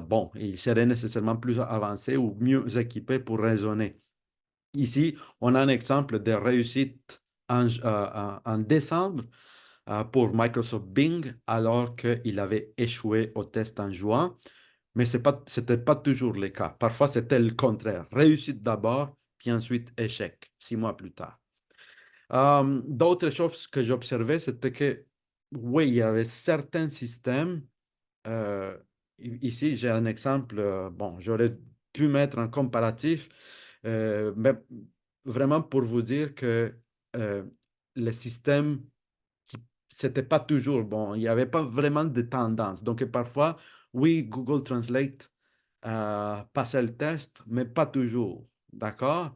bon, ils seraient nécessairement plus avancés ou mieux équipés pour raisonner. Ici, on a un exemple de réussite en décembre pour Microsoft Bing alors qu'il avait échoué au test en juin. Mais ce n'était pas toujours le cas. Parfois, c'était le contraire. Réussite d'abord, puis ensuite échec, 6 mois plus tard. D'autres choses que j'observais, c'était que, oui, il y avait certains systèmes. euh, Ici, j'ai un exemple. Bon, j'aurais pu mettre un comparatif, mais vraiment pour vous dire que euh, le système c'était pas toujours bon. Il n'y avait pas vraiment de tendance. Donc, parfois, oui, Google Translate passait le test, mais pas toujours. D'accord?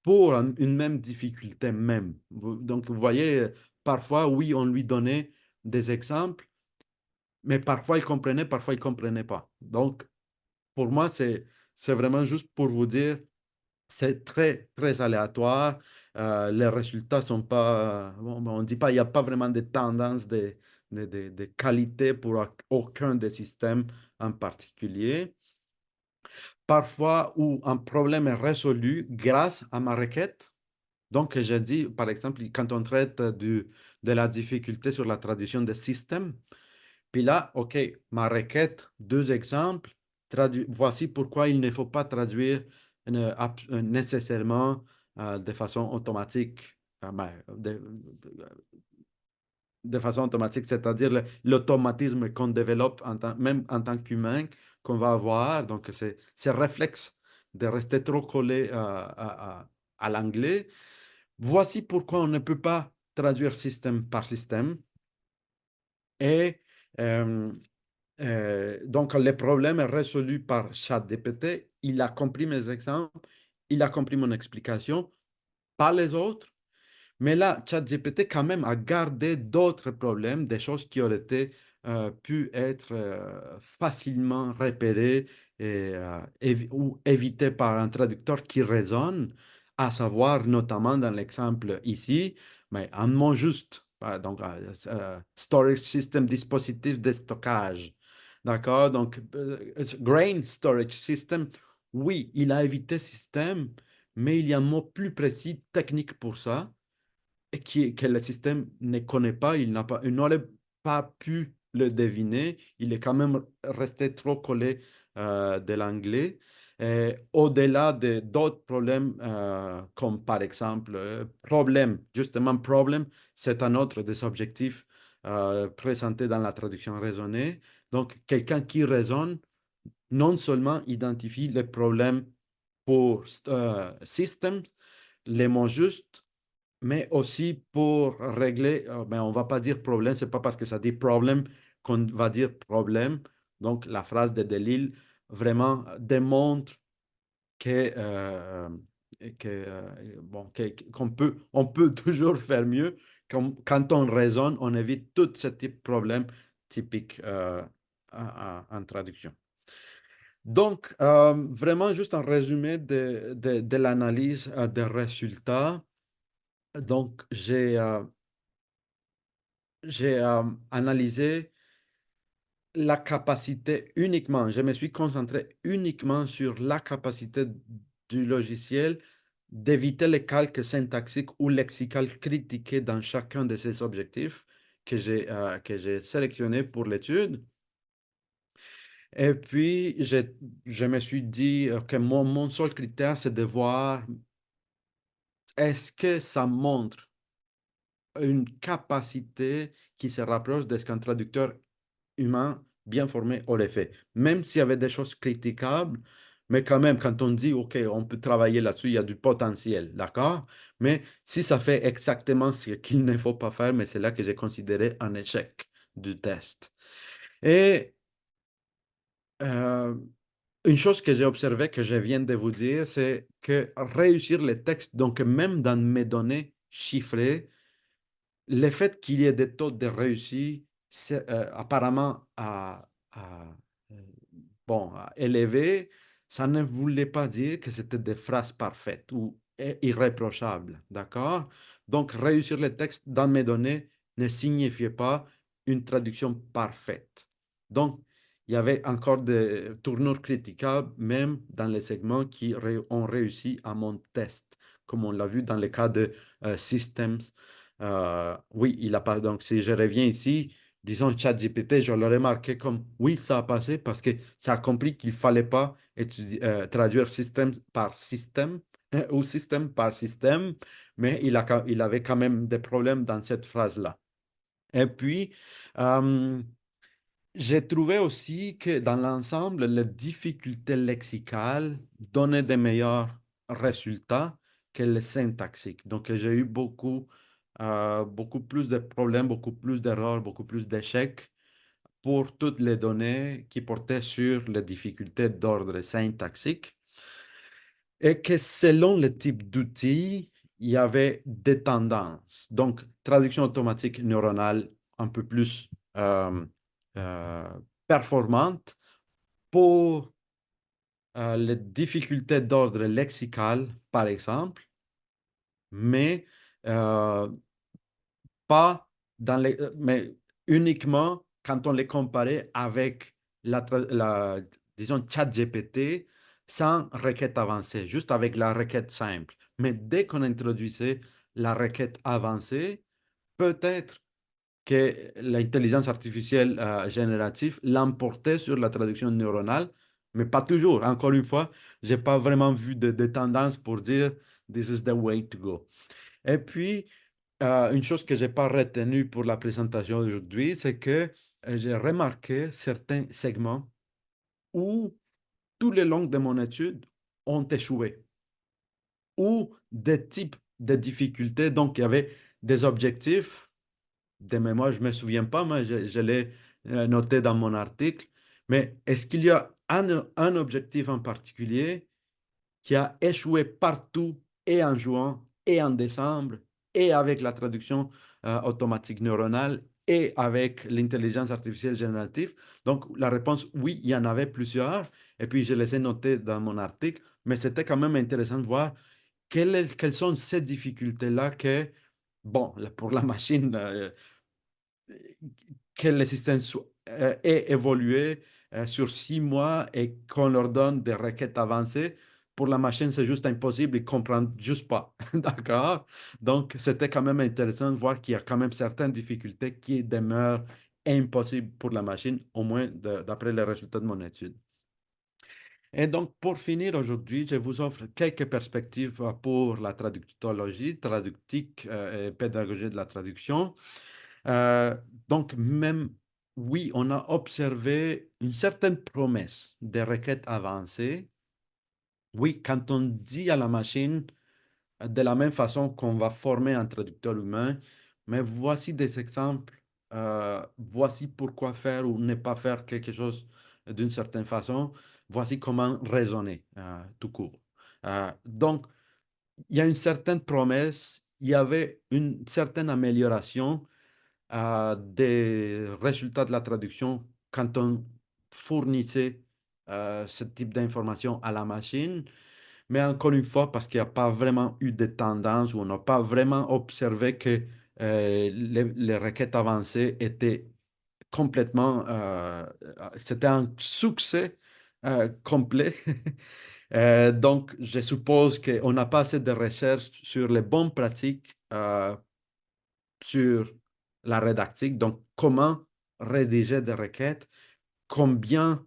Pour une même difficulté même. Donc, vous voyez, parfois, oui, on lui donnait des exemples, mais parfois, il comprenait pas. Donc, pour moi, c'est vraiment juste pour vous dire c'est très, très aléatoire. Les résultats sont pas. Bon, on ne dit pas, il n'y a pas vraiment de tendance de qualité pour aucun des systèmes en particulier. Parfois, où un problème est résolu grâce à ma requête. Donc, j'ai dit, par exemple, quand on traite de la difficulté sur la traduction des systèmes, puis là, OK, ma requête, deux exemples. Voici pourquoi il ne faut pas traduire nécessairement de façon automatique. Ben, de façon automatique, c'est-à-dire l'automatisme qu'on développe même en tant qu'humain, qu'on va avoir. Donc, c'est réflexe de rester trop collé à l'anglais. Voici pourquoi on ne peut pas traduire système par système. Et euh, donc, le problème est résolu par ChatGPT. Il a compris mes exemples, il a compris mon explication, pas les autres. Mais là, ChatGPT quand même a gardé d'autres problèmes, des choses qui auraient été, pu être facilement repérées ou évitées par un traducteur qui raisonne, à savoir notamment dans l'exemple ici, mais un mot juste, donc storage system, dispositif de stockage. D'accord? Donc, grain storage system, oui, il a évité système, mais il y a un mot plus précis, technique pour ça et que le système ne connaît pas, il n'aurait pas pu le deviner, il est quand même resté trop collé de l'anglais. Au-delà de d'autres problèmes, comme par exemple, problème, justement, problème, c'est un autre des objectifs présentés dans la traduction raisonnée. Donc, quelqu'un qui raisonne, non seulement identifie les problèmes pour systems, les mots justes, mais aussi pour régler, ben, on ne va pas dire problème, c'est pas parce que ça dit problème qu'on va dire problème. Donc, la phrase de Delille, vraiment démontre que, bon, on peut toujours faire mieux. Quand on raisonne, on évite tout ce type de problème typique en traduction. Donc, vraiment, juste un résumé de l'analyse des résultats. Donc, j'ai analysé la capacité uniquement, je me suis concentré uniquement sur la capacité du logiciel d'éviter les calques syntaxiques ou lexicales critiqués dans chacun de ces objectifs que j'ai sélectionnés pour l'étude. Et puis, je me suis dit que mon seul critère, c'est de voir est-ce que ça montre une capacité qui se rapproche de ce qu'un traducteur humain bien formé aurait fait. Même s'il y avait des choses critiquables, mais quand même, quand on dit, OK, on peut travailler là-dessus, il y a du potentiel, d'accord? Mais si ça fait exactement ce qu'il ne faut pas faire, mais c'est là que j'ai considéré un échec du test. Et euh, une chose que j'ai observée, que je viens de vous dire, c'est que réussir les textes, donc même dans mes données chiffrées, le fait qu'il y ait des taux de réussite apparemment euh, bon, élevés, ça ne voulait pas dire que c'était des phrases parfaites ou irréprochables, d'accord? Donc, réussir le texte dans mes données ne signifiait pas une traduction parfaite. Donc, il y avait encore des tournures critiquables, même dans les segments qui ont réussi à mon test, comme on l'a vu dans le cas de Systems. Oui, il a pas. Donc, si je reviens ici, disons ChatGPT, je l'aurais marqué comme oui, ça a passé parce que ça a compris qu'il ne fallait pas traduire système par système ou système par système, mais il avait quand même des problèmes dans cette phrase-là. Et puis, euh, j'ai trouvé aussi que dans l'ensemble, les difficultés lexicales donnaient des meilleurs résultats que les syntaxiques. Donc, j'ai eu beaucoup plus de problèmes, beaucoup plus d'erreurs, beaucoup plus d'échecs pour toutes les données qui portaient sur les difficultés d'ordre syntaxique et que selon le type d'outil, il y avait des tendances. Donc, traduction automatique neuronale un peu plus euh, euh, performante pour les difficultés d'ordre lexical, par exemple, mais euh, pas mais uniquement quand on les comparait avec disons, ChatGPT sans requête avancée, juste avec la requête simple. Mais dès qu'on introduisait la requête avancée, peut-être que l'intelligence artificielle générative l'emportait sur la traduction neuronale, mais pas toujours. Encore une fois, je n'ai pas vraiment vu de tendance pour dire this is the way to go. Et puis, une chose que je n'ai pas retenue pour la présentation aujourd'hui, c'est que j'ai remarqué certains segments où tous les langues de mon étude ont échoué, ou des types de difficultés. Donc, il y avait des objectifs, de mémoire, je ne me souviens pas, mais je l'ai noté dans mon article. Mais est-ce qu'il y a un objectif en particulier qui a échoué partout et en juin et en décembre et avec la traduction automatique neuronale et avec l'intelligence artificielle générative? Donc, la réponse, oui, il y en avait plusieurs. Et puis, je les ai notés dans mon article. Mais c'était quand même intéressant de voir quelles sont ces difficultés-là que, bon, pour la machine, que le système ait évolué sur 6 mois et qu'on leur donne des requêtes avancées, pour la machine, c'est juste impossible, ils ne comprennent juste pas. D'accord? Donc, c'était quand même intéressant de voir qu'il y a quand même certaines difficultés qui demeurent impossibles pour la machine, au moins d'après les résultats de mon étude. Et donc, pour finir aujourd'hui, je vous offre quelques perspectives pour la traductologie, traductique et pédagogie de la traduction. Euh, donc, même, oui, on a observé une certaine promesse des requêtes avancées. Oui, quand on dit à la machine, de la même façon qu'on va former un traducteur humain, mais voici des exemples, voici pourquoi faire ou ne pas faire quelque chose d'une certaine façon. voici comment raisonner tout court. Donc, il y a une certaine promesse, il y avait une certaine amélioration des résultats de la traduction quand on fournissait ce type d'information à la machine. Mais encore une fois, parce qu'il n'y a pas vraiment eu de tendance ou on n'a pas vraiment observé que les requêtes avancées étaient complètement, c'était un succès complet. Donc, je suppose qu'on n'a pas assez de recherches sur les bonnes pratiques sur la rédactique. Donc, comment rédiger des requêtes, combien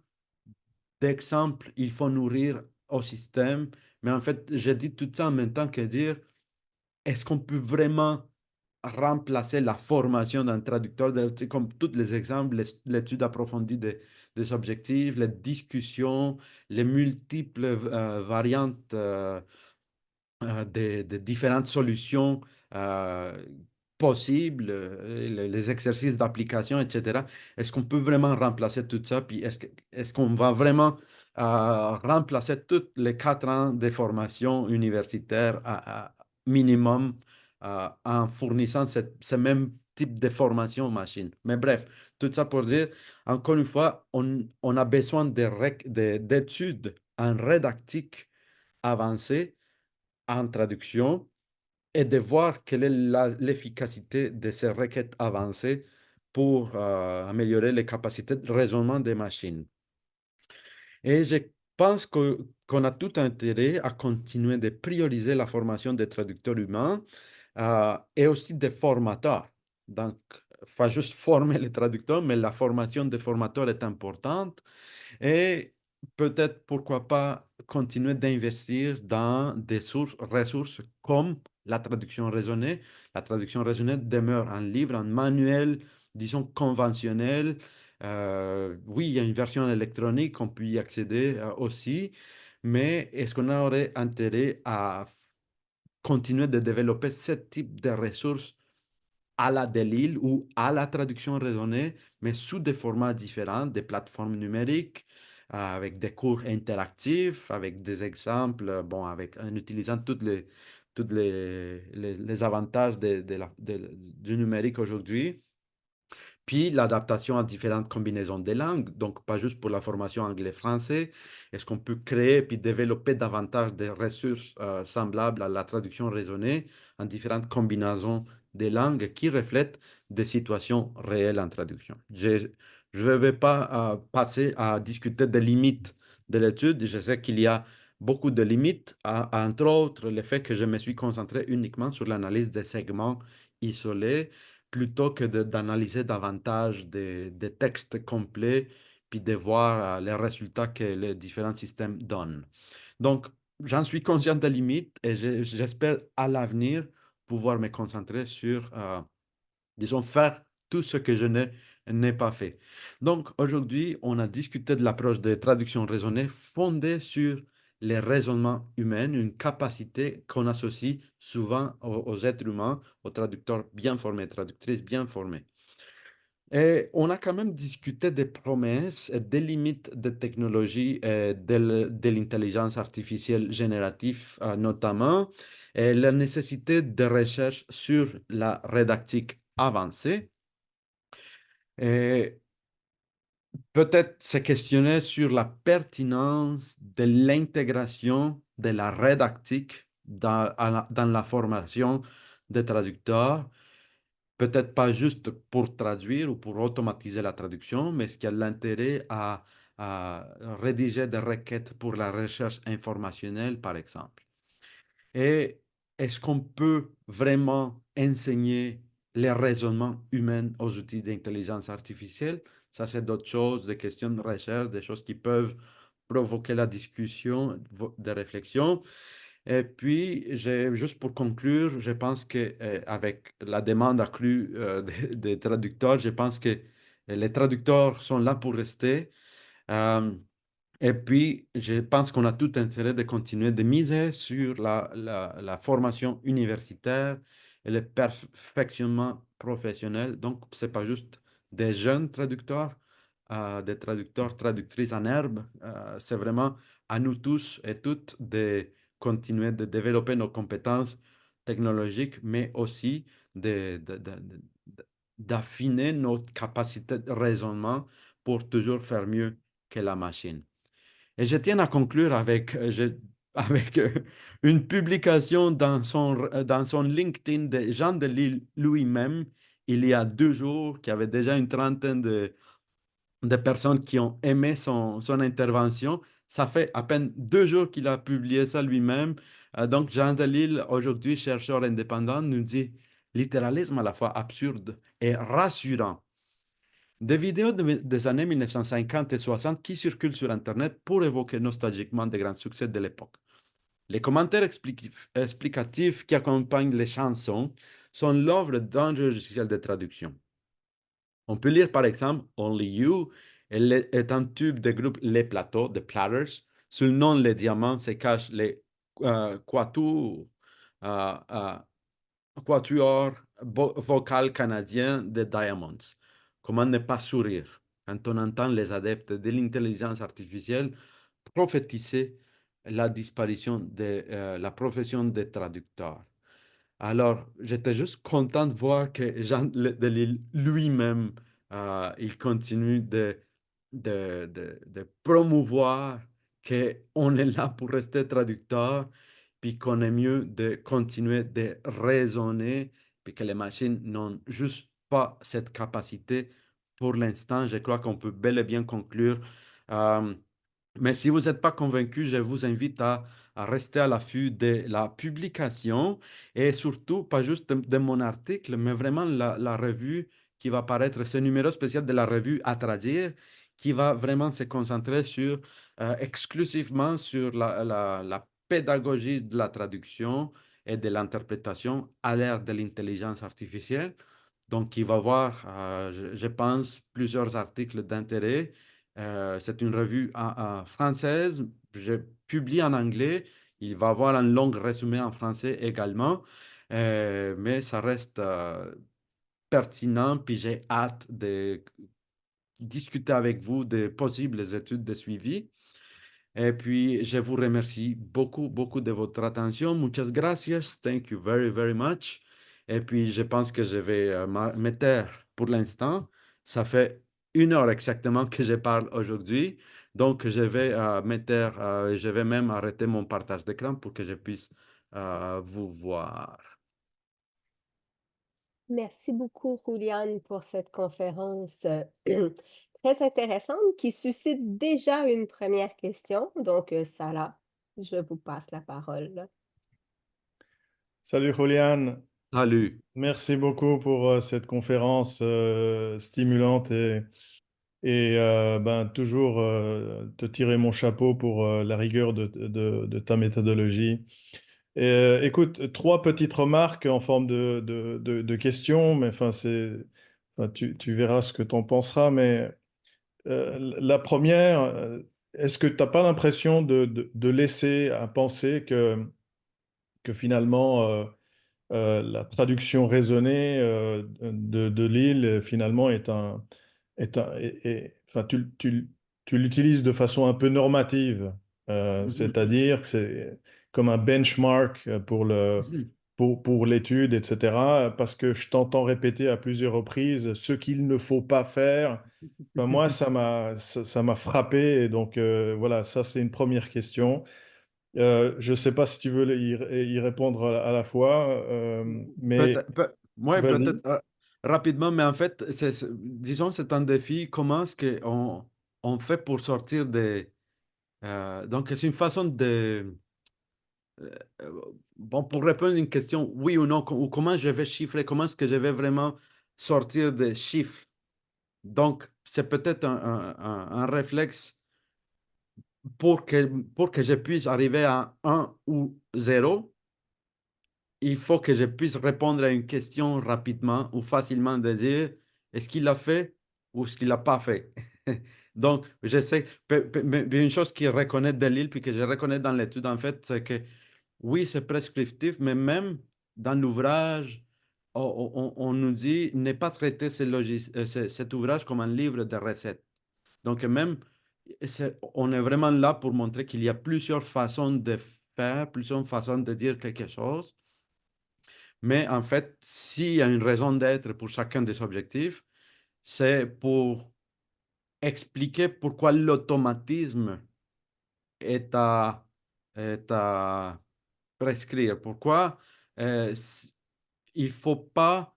d'exemples il faut nourrir au système. Mais en fait, j'ai dit tout ça en même temps que dire, est-ce qu'on peut vraiment remplacer la formation d'un traducteur, comme tous les exemples, l'étude approfondie des objectifs, les discussions, les multiples variantes des différentes solutions euh, possibles, les exercices d'application, etc. Est-ce qu'on peut vraiment remplacer tout ça? Puis est-ce qu'on va vraiment remplacer tous les 4 ans de formation universitaire minimum en fournissant ce même type de formation aux machines? Mais bref, tout ça pour dire, encore une fois, on a besoin d'études en rédactique avancée en traduction et de voir quelle est l'efficacité de ces requêtes avancées pour améliorer les capacités de raisonnement des machines. Et je pense qu'on a tout intérêt à continuer de prioriser la formation des traducteurs humains et aussi des formateurs. Donc, pas juste former les traducteurs, mais la formation des formateurs est importante. Et peut-être, pourquoi pas, continuer d'investir dans des ressources comme la traduction raisonnée. La traduction raisonnée demeure un livre, un manuel, disons, conventionnel. Oui, il y a une version électronique, on peut y accéder aussi, mais est-ce qu'on aurait intérêt à continuer de développer ce type de ressources à la DELIL ou à la traduction raisonnée, mais sous des formats différents, des plateformes numériques, avec des cours interactifs, avec des exemples, bon, en utilisant les avantages du numérique aujourd'hui. Puis l'adaptation à différentes combinaisons de langues, donc pas juste pour la formation anglais-français. Est-ce qu'on peut créer puis développer davantage de ressources semblables à la traduction raisonnée en différentes combinaisons de langues qui reflètent des situations réelles en traduction? Je ne vais pas passer à discuter des limites de l'étude. Je sais qu'il y a beaucoup de limites, entre autres le fait que je me suis concentré uniquement sur l'analyse des segments isolés plutôt que d'analyser davantage des textes complets, puis de voir les résultats que les différents systèmes donnent. Donc, j'en suis conscient des limites et j'espère à l'avenir pouvoir me concentrer sur, disons, faire tout ce que je n'ai pas fait. Donc, aujourd'hui, on a discuté de l'approche de traduction raisonnée fondée sur les raisonnements humains, une capacité qu'on associe souvent aux êtres humains, aux traducteurs bien formés, traductrices bien formées. Et on a quand même discuté des promesses et des limites des technologies et de l'intelligence artificielle générative, notamment, et la nécessité de recherche sur la rédactique avancée. Et peut-être se questionner sur la pertinence de l'intégration de la rédactique dans la formation des traducteurs. Peut-être pas juste pour traduire ou pour automatiser la traduction, mais ce qui a l'intérêt à rédiger des requêtes pour la recherche informationnelle, par exemple. Et est-ce qu'on peut vraiment enseigner les raisonnements humains aux outils d'intelligence artificielle? Ça, c'est d'autres choses, des questions de recherche, des choses qui peuvent provoquer la discussion, des réflexions. Et puis, juste pour conclure, je pense que avec la demande accrue des traducteurs, je pense que les traducteurs sont là pour rester. Euh, et puis, je pense qu'on a tout intérêt de continuer de miser sur la formation universitaire et le perfectionnement professionnel. Donc, ce n'est pas juste des jeunes traducteurs, des traducteurs, traductrices en herbe. C'est vraiment à nous tous et toutes de continuer de développer nos compétences technologiques, mais aussi d'affiner notre capacité de raisonnement pour toujours faire mieux que la machine. Et je tiens à conclure avec, avec une publication dans son LinkedIn de Jean Delisle lui-même, il y a 2 jours, qui avait déjà une trentaine de personnes qui ont aimé son intervention. Ça fait à peine 2 jours qu'il a publié ça lui-même. Donc, Jean Delisle, aujourd'hui chercheur indépendant, nous dit littéralisme à la fois absurde et rassurant. Des vidéos des années 1950 et 60 qui circulent sur Internet pour évoquer nostalgiquement des grands succès de l'époque. Les commentaires explicatifs qui accompagnent les chansons sont l'œuvre d'un logiciel de traduction. On peut lire par exemple Only You est un tube du groupe Les Plateaux, The Platters. Sous le nom Les Diamants se cachent les quatuors, euh, euh, quatuor vocal canadien des Diamonds. Comment ne pas sourire quand on entend les adeptes de l'intelligence artificielle prophétiser la disparition de la profession de traducteur. Alors, j'étais juste content de voir que Jean Delisle lui-même, il continue de promouvoir qu'on est là pour rester traducteur, puis qu'on est mieux de continuer de raisonner, puis que les machines n'ont juste pas cette capacité. Pour l'instant, je crois qu'on peut bel et bien conclure. euh, mais si vous n'êtes pas convaincu, je vous invite à rester à l'affût de la publication et surtout, pas juste de mon article, mais vraiment la revue qui va paraître, ce numéro spécial de la revue à traduire, qui va vraiment se concentrer exclusivement sur la pédagogie de la traduction et de l'interprétation à l'ère de l'intelligence artificielle. Donc, il va y avoir, je pense, plusieurs articles d'intérêt. C'est une revue française. Je publie en anglais. Il va y avoir un long résumé en français également. Mais ça reste pertinent. Puis j'ai hâte de discuter avec vous des possibles études de suivi. Et puis, je vous remercie beaucoup, beaucoup de votre attention. Muchas gracias. Thank you very, very much. Et puis, je pense que je vais me taire pour l'instant. Ça fait 1 heure exactement que je parle aujourd'hui. Donc, je vais me taire. Je vais même arrêter mon partage d'écran pour que je puisse vous voir. Merci beaucoup, Juliane, pour cette conférence très intéressante qui suscite déjà une première question. Donc, Sarah, je vous passe la parole. Salut Julian, Salut. merci beaucoup pour cette conférence stimulante et ben, toujours te tirer mon chapeau pour la rigueur de ta méthodologie. Écoute, 3 petites remarques en forme de questions, mais enfin, enfin, tu verras ce que tu en penseras. Mais la première, est-ce que tu n'as pas l'impression de laisser à penser que finalement, la traduction raisonnée de Lille, finalement, enfin, tu l'utilises de façon un peu normative, c'est-à-dire que c'est comme un benchmark pour l'étude, etc. Parce que je t'entends répéter à plusieurs reprises ce qu'il ne faut pas faire. Enfin, moi, ça m'a frappé. Et donc, voilà, ça, c'est une première question. Je ne sais pas si tu veux y répondre à la fois, mais Ouais, peut-être vas-y. rapidement, mais en fait, disons, c'est un défi. Comment est-ce qu'on on fait pour sortir des... donc, c'est une façon de... euh, bon, pour répondre à une question, oui ou non, ou comment je vais chiffrer, comment est-ce que je vais vraiment sortir des chiffres. Donc, c'est peut-être un réflexe pour que je puisse arriver à 1 ou 0. Il faut que je puisse répondre à une question rapidement ou facilement de dire est-ce qu'il l'a fait ou est-ce qu'il l'a pas fait. Donc, je sais, mais une chose qui reconnaît Delille, puis que je reconnais dans l'étude, en fait, c'est que oui, c'est prescriptif, mais même dans l'ouvrage, on nous dit ne pas traiter cet ouvrage comme un livre de recettes. Donc, même, on est vraiment là pour montrer qu'il y a plusieurs façons de faire, plusieurs façons de dire quelque chose. Mais en fait, s'il y a une raison d'être pour chacun des objectifs, c'est pour expliquer pourquoi l'automatisme est à, est à prescrire. Pourquoi il ne faut pas,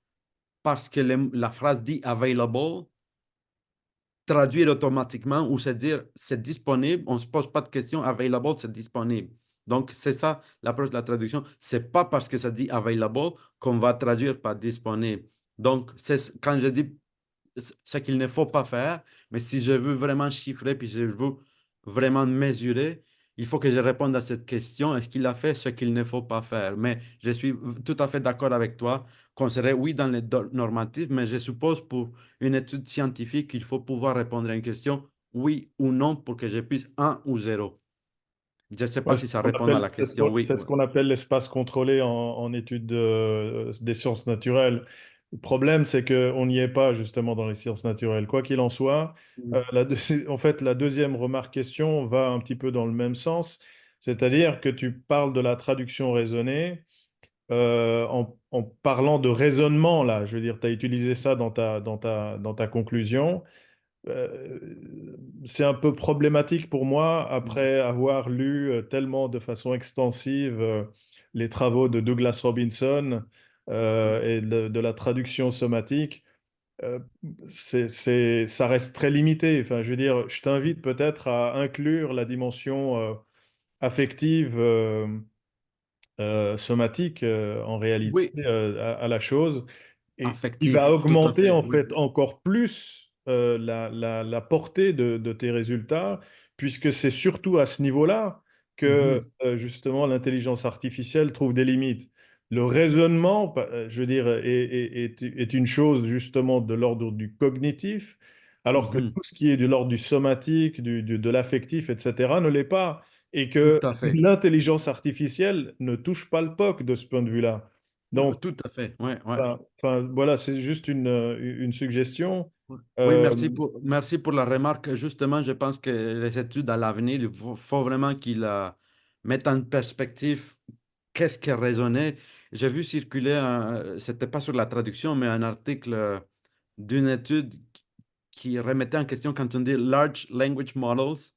parce que la phrase dit available, traduire automatiquement ou se dire c'est disponible, on ne se pose pas de questions, available, c'est disponible. Donc, c'est ça l'approche de la traduction. C'est pas parce que ça dit available qu'on va traduire par disponible. Donc, quand je dis ce qu'il ne faut pas faire, mais si je veux vraiment chiffrer, puis je veux vraiment mesurer, il faut que je réponde à cette question, est-ce qu'il a fait ce qu'il ne faut pas faire? Mais je suis tout à fait d'accord avec toi qu'on serait, oui, dans les normatifs, mais je suppose pour une étude scientifique, il faut pouvoir répondre à une question, oui ou non, pour que je puisse un ou zéro. Je ne sais Ouais, pas si ça répond à la question, oui. c'est ce qu'on appelle l'espace contrôlé en études des sciences naturelles. Le problème, c'est qu'on n'y est pas justement dans les sciences naturelles. Quoi qu'il en soit, Mm. en fait, la deuxième remarque question va un petit peu dans le même sens, c'est-à-dire que tu parles de la traduction raisonnée en parlant de raisonnement, là. Je veux dire, tu as utilisé ça dans ta conclusion. Euh, c'est un peu problématique pour moi Mm. après avoir lu tellement de façon extensive les travaux de Douglas Robinson et de la traduction somatique. Euh, ça reste très limité. Enfin, je veux dire, je t'invite peut-être à inclure la dimension affective somatique en réalité Oui, à la chose et qui va affectif, tout à augmenter fait, en oui. fait encore plus la portée de tes résultats, puisque c'est surtout à ce niveau-là que Mhm. justement l'intelligence artificielle trouve des limites. Le raisonnement, je veux dire, est une chose justement de l'ordre du cognitif, alors que Mhm. tout ce qui est de l'ordre du somatique, de l'affectif, etc., ne l'est pas. Et Tout que à fait. l'intelligence artificielle ne touche pas le POC de ce point de vue-là. Donc, Tout à fait, ouais, ouais. voilà, c'est juste une suggestion. Oui, Euh, merci pour la remarque. Justement, je pense que les études à l'avenir, faut vraiment qu'ils mettent en perspective qu'est-ce qui est raisonné. J'ai vu circuler, c'était pas sur la traduction, mais un article d'une étude qui remettait en question quand on dit Large Language Models.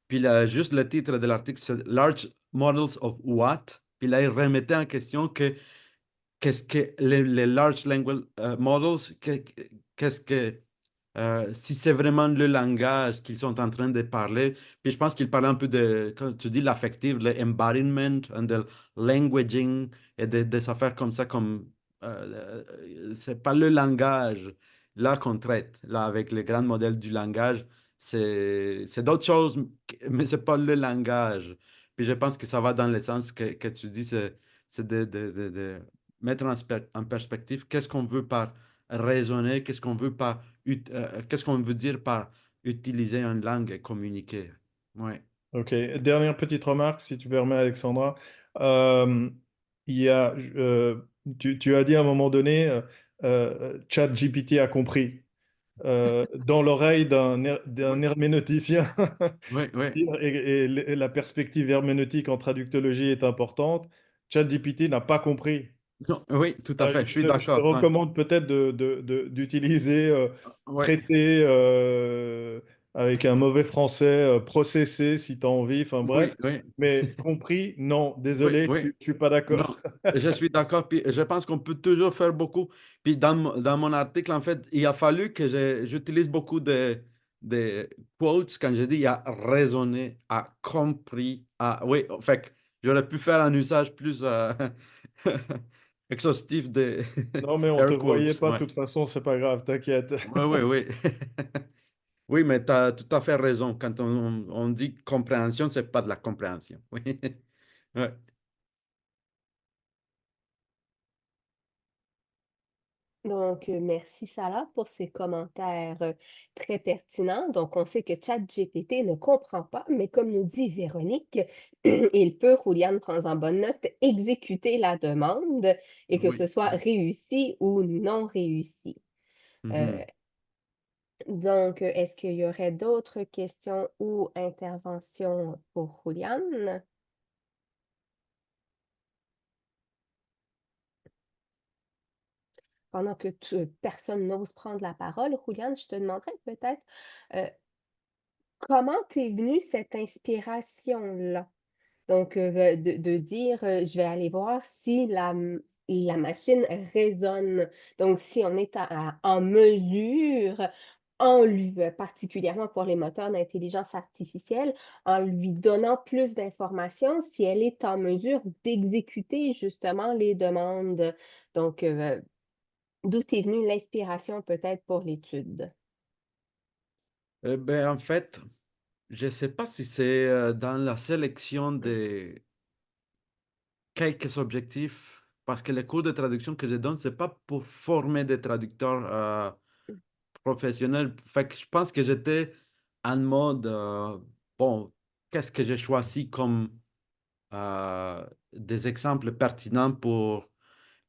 Puis juste le titre de l'article, c'est Large Models of What? Puis là, il remettait en question que qu'est-ce que les large language models, qu'est-ce que si c'est vraiment le langage qu'ils sont en train de parler, puis je pense qu'ils parlaient un peu de, quand tu dis l'affectif, l'embodiment, and the languaging, et des affaires comme ça, comme c'est pas le langage là qu'on traite, là avec les grands modèles du langage, c'est d'autres choses, mais c'est pas le langage. Puis je pense que ça va dans le sens que tu dis, c'est de mettre en perspective qu'est-ce qu'on veut par raisonner, qu'est-ce qu'on veut dire par utiliser une langue et communiquer. Ouais. ok, dernière petite remarque, si tu permets, Alexandra. Euh, il y a, tu as dit à un moment donné, ChatGPT a compris. Dans l'oreille d'un Oui, herméneuticien, oui, oui. et la perspective herméneutique en traductologie est importante. ChatGPT n'a pas compris. Non, oui, tout à fait, je suis Je te d'accord. Ouais. recommande peut-être d'utiliser Ouais, traité avec un mauvais français, processé si tu as envie, enfin oui, bref. oui, Mais compris, non, oui, désolé, oui. je suis pas d'accord. Non, je suis d'accord. Puis je pense qu'on peut toujours faire beaucoup. Puis dans mon article, en fait, il a fallu que j'utilise beaucoup de quotes quand je dis il a raisonné, a compris, a... Oui, en fait, j'aurais pu faire un usage plus exhaustif de Non, mais on te air voyait quotes. pas, de Ouais. toute façon, c'est pas grave, t'inquiète. Oui, oui, oui. Oui, mais tu as tout à fait raison. Quand on dit compréhension, c'est pas de la compréhension. Oui. Ouais. Donc, merci Salah pour ces commentaires très pertinents. Donc, on sait que ChatGPT ne comprend pas, mais comme nous dit Véronique, il peut, Rouliane prend en bonne note, exécuter la demande et que ce Oui. soit réussi ou non réussi. Euh, Mhm. Donc, est-ce qu'il y aurait d'autres questions ou interventions pour Juliane? Pendant que personne n'ose prendre la parole, Juliane, je te demanderais peut-être, euh, comment t'es venue cette inspiration-là? Donc, de dire, «Je vais aller voir si la machine résonne». Donc si on est en mesure, particulièrement pour les moteurs d'intelligence artificielle, en lui donnant plus d'informations, si elle est en mesure d'exécuter justement les demandes. Donc, d'où est venue l'inspiration peut-être pour l'étude? Ben, en fait, je ne sais pas si c'est dans la sélection de quelques objectifs, parce que les cours de traduction que je donne, ce n'est pas pour former des traducteurs professionnels. Fait que je pense que j'étais en mode, bon, qu'est-ce que j'ai choisi comme des exemples pertinents pour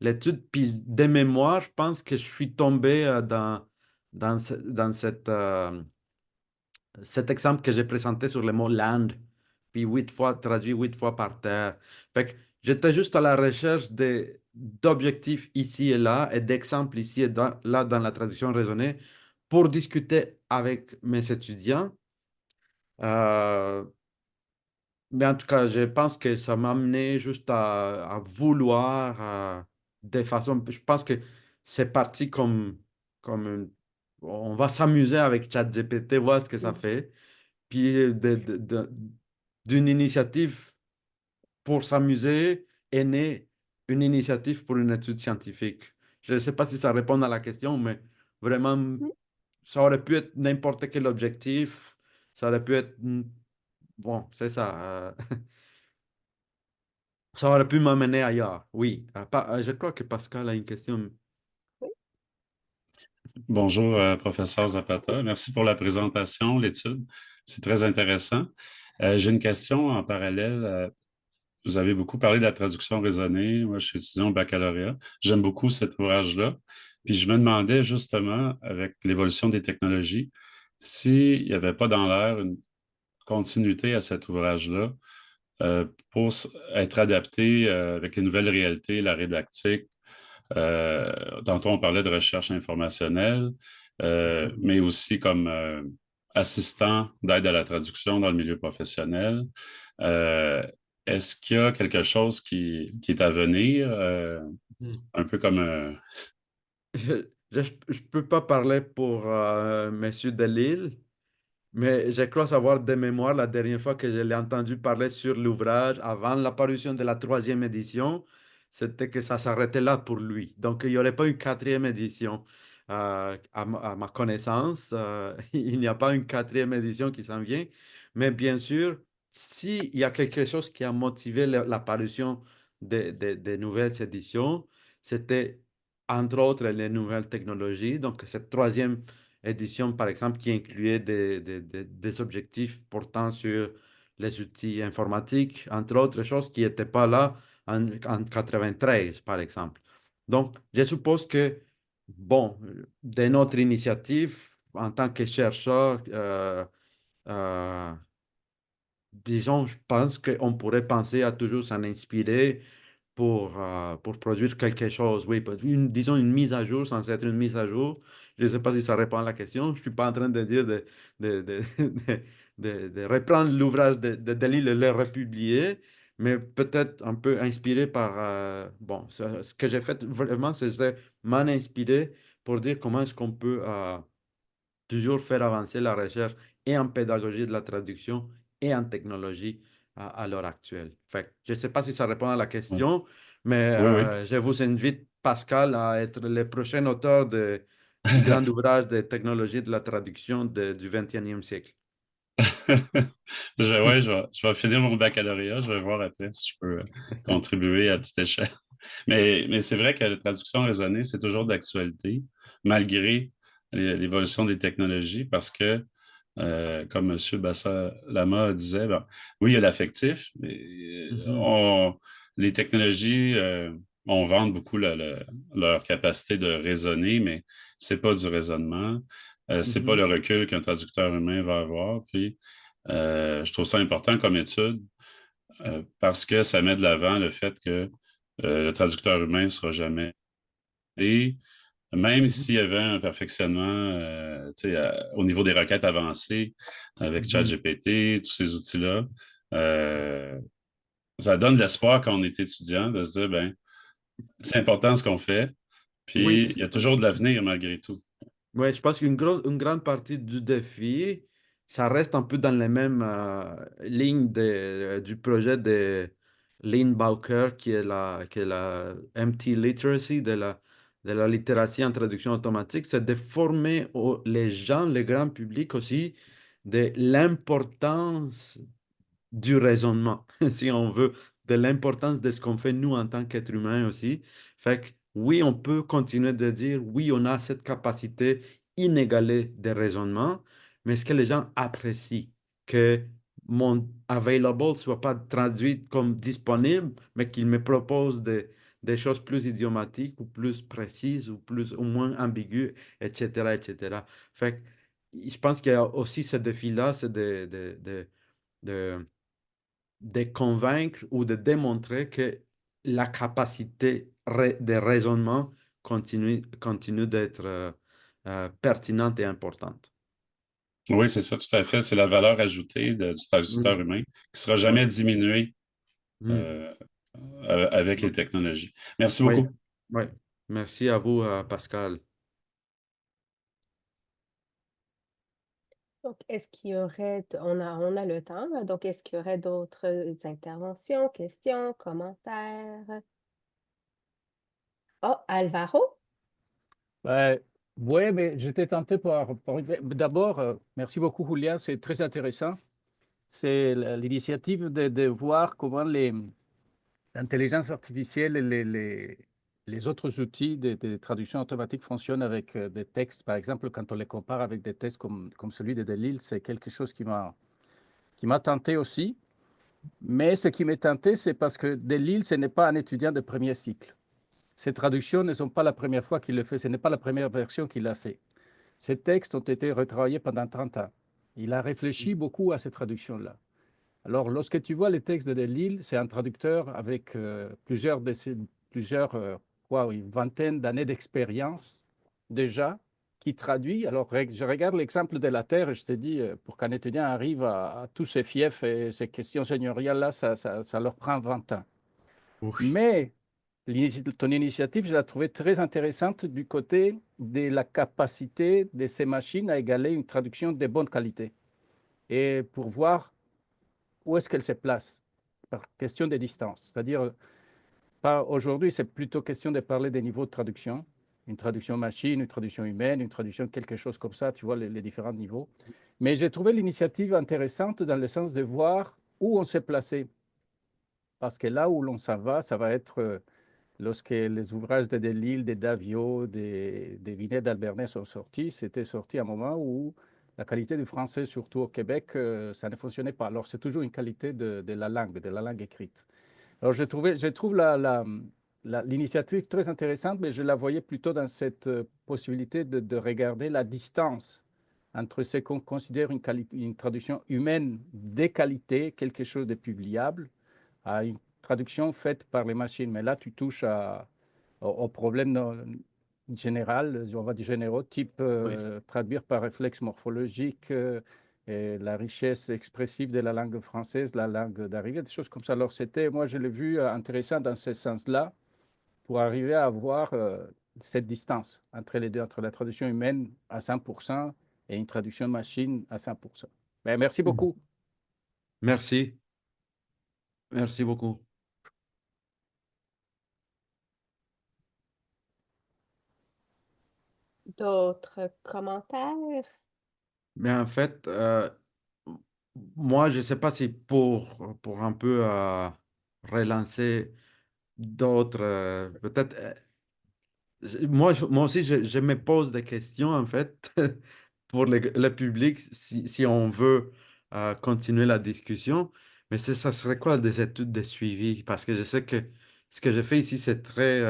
l'étude. Puis des mémoires, je pense que je suis tombé dans cet exemple que j'ai présenté sur le mot land, puis 8 fois traduit 8 fois par terre. Fait que j'étais juste à la recherche d'objectifs ici et là et d'exemples ici et là dans la traduction raisonnée pour discuter avec mes étudiants. Euh, mais en tout cas, je pense que ça m'a amené juste à vouloir de façon. Je pense que c'est parti on va s'amuser avec ChatGPT, voir ce que ça Mmh. fait. Puis d'une initiative pour s'amuser est née une initiative pour une étude scientifique. Je ne sais pas si ça répond à la question, mais vraiment, Mmh. ça aurait pu être n'importe quel objectif. Ça aurait pu être. Bon, c'est ça. Ça aurait pu m'amener ailleurs, oui. Je crois que Pascal a une question. Oui. Bonjour, professeur Zapata. Merci pour la présentation, l'étude. C'est très intéressant. J'ai une question en parallèle. Vous avez beaucoup parlé de la traduction raisonnée. Moi, je suis étudiant au baccalauréat. J'aime beaucoup cet ouvrage-là. Puis je me demandais justement, avec l'évolution des technologies, s'il n'y avait pas dans l'air une continuité à cet ouvrage-là pour être adapté avec les nouvelles réalités, la rédactique. Tantôt, on parlait de recherche informationnelle, mais aussi comme assistant d'aide à la traduction dans le milieu professionnel. Euh, Est-ce qu'il y a quelque chose qui est à venir, Hmm. un peu comme... Je peux pas parler pour Monsieur Delisle, mais je crois savoir de mémoire la dernière fois que je l'ai entendu parler sur l'ouvrage avant l'apparition de la troisième édition, c'était que ça s'arrêtait là pour lui. Donc, il n'y aurait pas une quatrième édition. À ma connaissance, il n'y a pas une quatrième édition qui s'en vient. Mais bien sûr, s'il y a quelque chose qui a motivé l'apparition des nouvelles éditions, c'était entre autres les nouvelles technologies. Donc, cette troisième édition, par exemple, qui incluait des objectifs portant sur les outils informatiques, entre autres choses qui n'étaient pas là en 93, par exemple. Donc, je suppose que, bon, de notre initiative, en tant que chercheur, euh, disons, je pense qu'on pourrait penser à toujours s'en inspirer pour produire quelque chose. Oui, disons une mise à jour sans être une mise à jour. Je ne sais pas si ça répond à la question. Je ne suis pas en train de dire de, de reprendre l'ouvrage de Delille et le republier, mais peut-être un peu inspiré par... bon, ce que j'ai fait vraiment, c'est m'en inspirer pour dire comment est-ce qu'on peut toujours faire avancer la recherche et en pédagogie de la traduction et en technologie à l'heure actuelle. Fait, que je ne sais pas si ça répond à la Oui, question, mais oui. je vous invite, Pascal, à être le prochain auteur du grand ouvrage de technologie de la traduction du 21e siècle. Ouais, je vais finir mon baccalauréat. Je vais voir après si je peux contribuer à petite échelle. Mais c'est vrai que la traduction raisonnée, c'est toujours d'actualité, malgré l'évolution des technologies, parce que, comme M. Bassa-Lama disait, ben, oui, il y a l'affectif, mais Mhm. les technologies, on vante beaucoup leur capacité de raisonner, mais c'est pas du raisonnement. C'est pas Mhm. le recul qu'un traducteur humain va avoir. Puis, je trouve ça important comme étude parce que ça met de l'avant le fait que le traducteur humain ne sera jamais. Et même Mhm. s'il y avait un perfectionnement tu sais, au niveau des requêtes avancées avec Mhm. ChatGPT, tous ces outils-là, euh, ça donne de l'espoir quand on est étudiant de se dire, ben, c'est important ce qu'on fait, Oui, puis il y a toujours de l'avenir malgré tout. ouais, je pense une grande partie du défi, ça reste un peu dans les mêmes lignes du projet de Lynn Bowker, qui est la MT Literacy, de la littératie en traduction automatique, c'est de former les gens, le grand public aussi, de l'importance du raisonnement, si on veut, de l'importance de ce qu'on fait nous en tant qu'être humain aussi. Fait que oui, on peut continuer de dire, oui, on a cette capacité inégalée de raisonnement, mais est-ce que les gens apprécient que mon available soit pas traduit comme disponible, mais qu'il me propose des choses plus idiomatiques ou plus précises ou plus ou moins ambiguës, etc., etc. Fait que je pense qu'il y a aussi ce défi-là, c'est de de convaincre ou de démontrer que la capacité de raisonnement continue d'être pertinente et importante. Oui, c'est ça, tout à fait. C'est la valeur ajoutée du traducteur Mm. humain qui ne sera jamais Ouais. diminuée Mm. euh, avec les technologies. Merci Oui, beaucoup. oui. Merci à vous, Pascal. Donc, est-ce qu'il y aurait, on a le temps, là, donc est-ce qu'il y aurait d'autres interventions, questions, commentaires? Oh, Alvaro? Ben, oui, mais j'étais tenté d'abord, merci beaucoup, Julia, c'est très intéressant. C'est l'initiative de voir comment l'intelligence artificielle et les autres outils de traduction automatique fonctionnent avec des textes. Par exemple, quand on les compare avec des textes comme celui de Delille, c'est quelque chose qui m'a tenté aussi. Mais ce qui m'a tenté, c'est parce que Delille, ce n'est pas un étudiant de premier cycle. Ces traductions ne sont pas la première fois qu'il le fait, ce n'est pas la première version qu'il a fait. Ces textes ont été retravaillés pendant 30 ans. Il a réfléchi beaucoup à ces traductions-là. Alors, lorsque tu vois les textes de Delille, c'est un traducteur avec une vingtaine d'années d'expérience déjà, qui traduit. Alors, je regarde l'exemple de la Terre et je te dis, pour qu'un étudiant arrive à tous ces fiefs et ces questions seigneuriales-là, ça leur prend 20 ans. Oui. Mais ton initiative, je la trouvais très intéressante du côté de la capacité de ces machines à égaler une traduction de bonne qualité et pour voir où est-ce qu'elle se place par question de distance. C'est-à-dire, pas aujourd'hui, c'est plutôt question de parler des niveaux de traduction, une traduction machine, une traduction humaine, une traduction quelque chose comme ça, tu vois, les différents niveaux. Mais j'ai trouvé l'initiative intéressante dans le sens de voir où on s'est placé. Parce que là où l'on s'en va, ça va être lorsque les ouvrages de Delille, de Davio, de Vinet d'Albernès sont sortis, c'était sorti à un moment où la qualité du français, surtout au Québec, ça ne fonctionnait pas. Alors, c'est toujours une qualité de la langue écrite. Alors, je trouve l'initiative très intéressante, mais je la voyais plutôt dans cette possibilité de regarder la distance entre ce qu'on considère une traduction humaine de qualité, quelque chose de publiable, à une traduction faite par les machines. Mais là, tu touches aux problèmes général, on va dire généraux, type Oui. traduire par réflexe morphologique, et la richesse expressive de la langue française, la langue d'arrivée, des choses comme ça. Alors, moi, je l'ai vu intéressant dans ce sens-là, pour arriver à avoir cette distance entre les deux, entre la traduction humaine à 100% et une traduction machine à 100%. Ben, merci Mhm. beaucoup. Merci. Merci beaucoup. D'autres commentaires? Mais en fait, moi, je ne sais pas si pour un peu relancer d'autres, peut-être, moi aussi, je me pose des questions, en fait, pour le public, si on veut continuer la discussion. Mais ça serait quoi des études de suivi? Parce que je sais que ce que je fais ici, c'est très,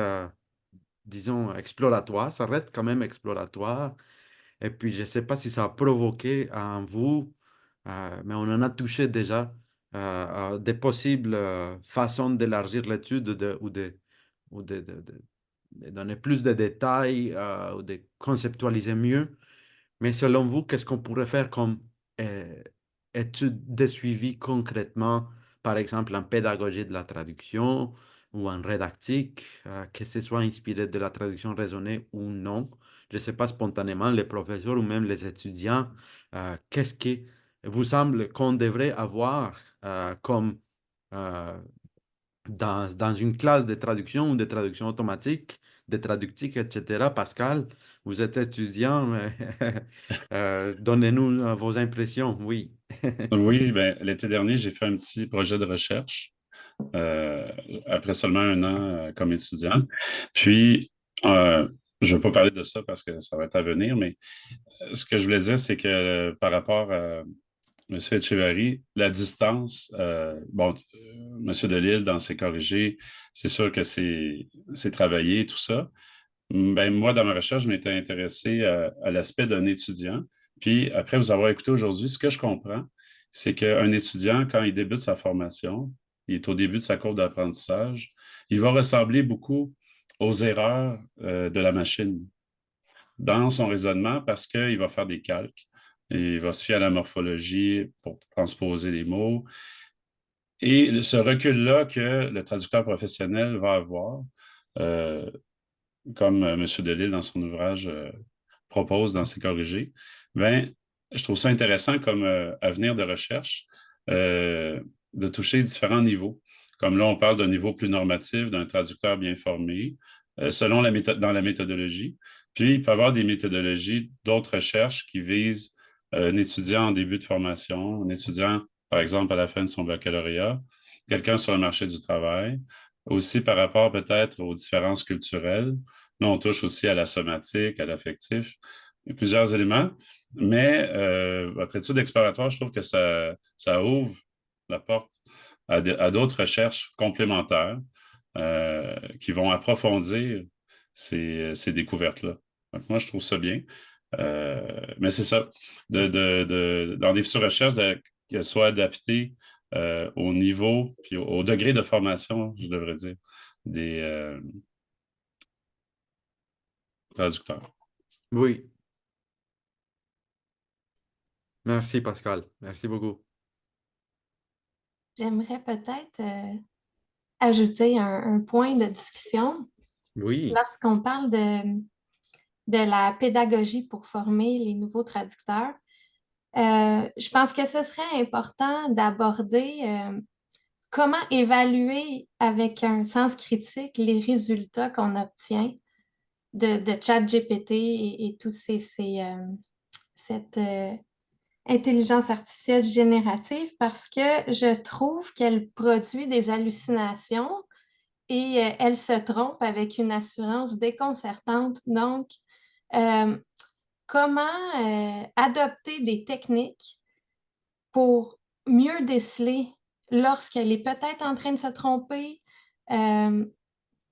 disons, exploratoire. Ça reste quand même exploratoire. Et puis, je ne sais pas si ça a provoqué en vous, mais on en a touché déjà, à des possibles façons d'élargir l'étude ou de donner plus de détails ou de conceptualiser mieux. Mais selon vous, qu'est-ce qu'on pourrait faire comme euh, étude de suivi concrètement, par exemple en pédagogie de la traduction ou en rédactique, que ce soit inspiré de la traduction raisonnée ou non? Je ne sais pas spontanément, les professeurs ou même les étudiants, qu'est-ce qui vous semble qu'on devrait avoir comme euh, dans une classe de traduction ou de traduction automatique, de traductique, etc. Pascal, vous êtes étudiant, mais donnez-nous vos impressions, oui. Oui, ben, l'été dernier, j'ai fait un petit projet de recherche euh, après seulement 1 an comme étudiant. Puis, je ne veux pas parler de ça parce que ça va être à venir, mais ce que je voulais dire, c'est que par rapport à M. Echeverry, la distance, M. Delisle, dans ses corrigés, c'est sûr que c'est travaillé, tout ça. Ben, moi, dans ma recherche, je m'étais intéressé à l'aspect d'un étudiant. Puis, après vous avoir écouté aujourd'hui, ce que je comprends, c'est qu'un étudiant, quand il débute sa formation, il est au début de sa courbe d'apprentissage, il va ressembler beaucoup aux erreurs de la machine dans son raisonnement parce qu'il va faire des calques. Et il va se fier à la morphologie pour transposer les mots. Et ce recul-là que le traducteur professionnel va avoir, euh, comme M. Delisle dans son ouvrage propose dans ses corrigés, ben, je trouve ça intéressant comme avenir de recherche de toucher différents niveaux. Comme là, on parle d'un niveau plus normatif, d'un traducteur bien formé, selon la méthode, dans la méthodologie. Puis, il peut y avoir des méthodologies d'autres recherches qui visent un étudiant en début de formation, un étudiant, par exemple, à la fin de son baccalauréat, quelqu'un sur le marché du travail, aussi par rapport peut-être aux différences culturelles. Là, on touche aussi à la somatique, à l'affectif, plusieurs éléments. Mais votre étude exploratoire, je trouve que ça ouvre la porte à d'autres recherches complémentaires qui vont approfondir ces découvertes-là. Donc, moi, je trouve ça bien. Mais c'est ça, dans des recherches, qu'elles soient adaptées au niveau, puis au degré de formation, je devrais dire, des traducteurs. Oui, merci Pascal, merci beaucoup. J'aimerais peut-être ajouter un point de discussion. Oui, Lorsqu'on parle de la pédagogie pour former les nouveaux traducteurs, je pense que ce serait important d'aborder comment évaluer avec un sens critique les résultats qu'on obtient de ChatGPT et tout cette intelligence artificielle générative parce que je trouve qu'elle produit des hallucinations et elle se trompe avec une assurance déconcertante. Donc, euh, comment adopter des techniques pour mieux déceler lorsqu'elle est peut-être en train de se tromper? Euh,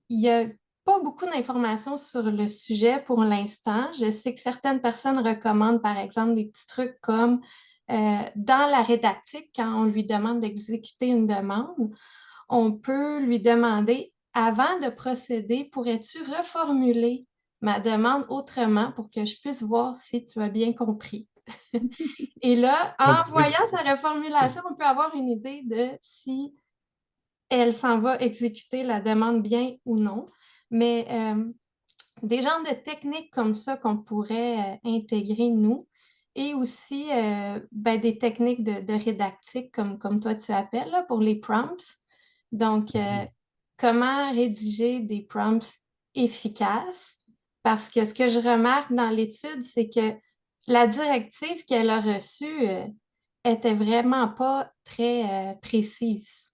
il n'y a pas beaucoup d'informations sur le sujet pour l'instant. Je sais que certaines personnes recommandent, par exemple, des petits trucs comme dans la rédactique, quand on lui demande d'exécuter une demande, on peut lui demander, avant de procéder, pourrais-tu reformuler ma demande autrement pour que je puisse voir si tu as bien compris? Et là, en voyant sa reformulation, on peut avoir une idée de si elle s'en va exécuter la demande bien ou non. Mais des genres de techniques comme ça qu'on pourrait intégrer nous et aussi des techniques de rédactique comme toi tu appelles là, pour les prompts. Donc, comment rédiger des prompts efficaces? Parce que ce que je remarque dans l'étude, c'est que la directive qu'elle a reçue était vraiment pas très précise.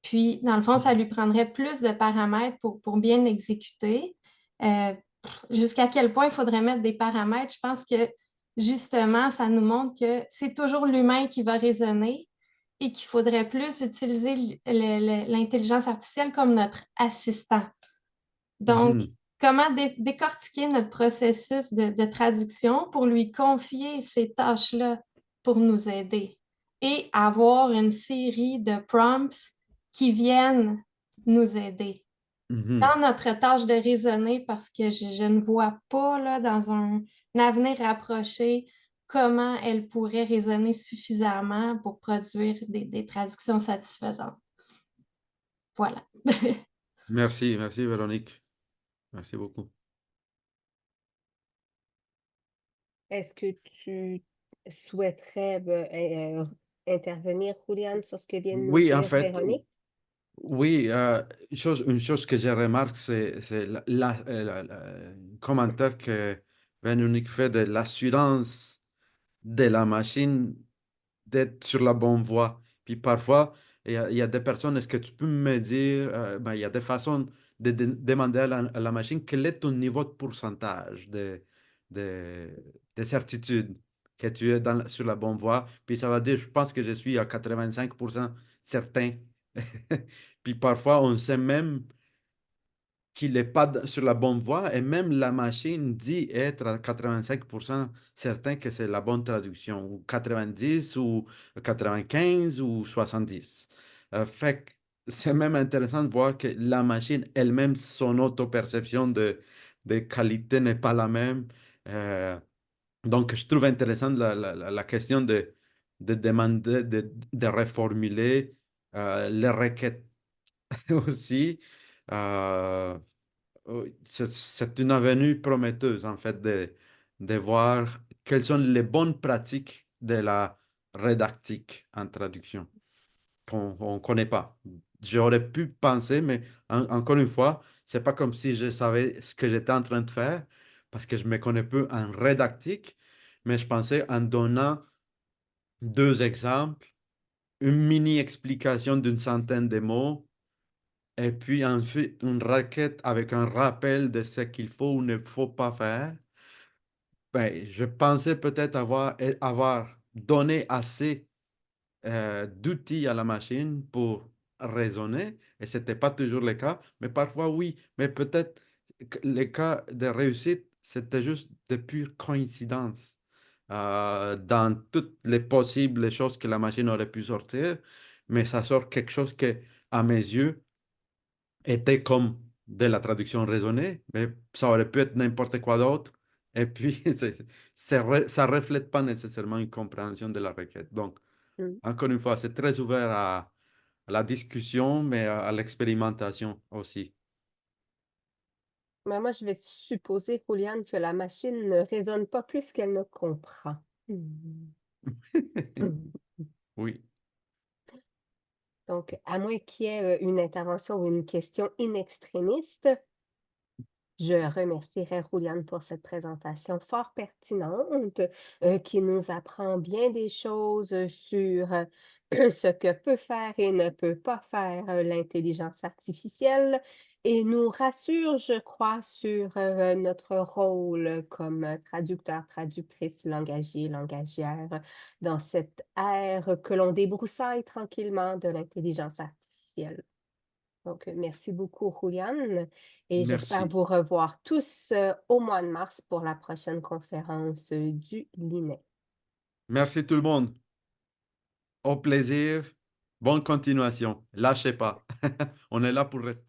Puis, dans le fond, ça lui prendrait plus de paramètres pour bien exécuter. Euh, Jusqu'à quel point il faudrait mettre des paramètres? Je pense que justement, ça nous montre que c'est toujours l'humain qui va raisonner et qu'il faudrait plus utiliser l'intelligence artificielle comme notre assistant. Donc, mhm, comment décortiquer notre processus de traduction pour lui confier ces tâches-là pour nous aider et avoir une série de prompts qui viennent nous aider. Dans notre tâche de raisonner, parce que je ne vois pas là, dans un avenir rapproché comment elle pourrait raisonner suffisamment pour produire des traductions satisfaisantes. Voilà. Merci, merci Véronique. Merci beaucoup. Est-ce que tu souhaiterais intervenir, Juliane, sur ce que vient de nous Oui, en dire fait, Véronique? oui, une chose que je remarque, c'est un commentaire que Véronique fait de l'assurance de la machine d'être sur la bonne voie. Puis parfois, il y a des personnes, est-ce que tu peux me dire, ben, il y a des façons de demander à la machine quel est ton niveau de pourcentage de, de certitude que tu es sur la bonne voie. Puis ça va dire, je pense que je suis à 85% certain. Puis parfois, on sait même qu'il n'est pas sur la bonne voie et même la machine dit être à 85% certain que c'est la bonne traduction, ou 90 ou 95 ou 70. Fait que c'est même intéressant de voir que la machine elle-même, son auto-perception de qualité n'est pas la même. Euh, donc, je trouve intéressant la question de demander, de reformuler les requêtes aussi. Euh, oui, c'est une avenue prometteuse, en fait, de voir quelles sont les bonnes pratiques de la rédactique en traduction qu'on ne connaît pas. J'aurais pu penser, mais encore une fois, c'est pas comme si je savais ce que j'étais en train de faire, parce que je me connais peu en rédactique, mais je pensais en donnant deux exemples, une mini explication d'une centaine de mots et puis ensuite, une requête avec un rappel de ce qu'il faut ou ne faut pas faire. Ben, je pensais peut-être avoir donné assez d'outils à la machine pour raisonner, et ce n'était pas toujours le cas, mais parfois oui. Mais peut-être que les cas de réussite, c'était juste de pure coïncidence dans toutes les possibles choses que la machine aurait pu sortir, mais ça sort quelque chose que, à mes yeux, était comme de la traduction raisonnée, mais ça aurait pu être n'importe quoi d'autre. Et puis, ça reflète pas nécessairement une compréhension de la requête. Donc, Mm. encore une fois, c'est très ouvert à la discussion, mais à l'expérimentation aussi. Mais moi, je vais supposer, Juliane, que la machine ne raisonne pas plus qu'elle ne comprend. Mm. Mm. Oui, Donc, à moins qu'il y ait une intervention ou une question in extremis, je remercierai Juliane pour cette présentation fort pertinente qui nous apprend bien des choses sur ce que peut faire et ne peut pas faire l'intelligence artificielle et nous rassure, je crois, sur notre rôle comme traducteur, traductrice, langagier, langagière dans cette ère que l'on débroussaille tranquillement de l'intelligence artificielle. Donc, merci beaucoup, Juliane, et j'espère merci. vous revoir tous au mois de mars pour la prochaine conférence du LINE. Merci tout le monde. Au plaisir. Bonne continuation. Lâchez pas. On est là pour rester.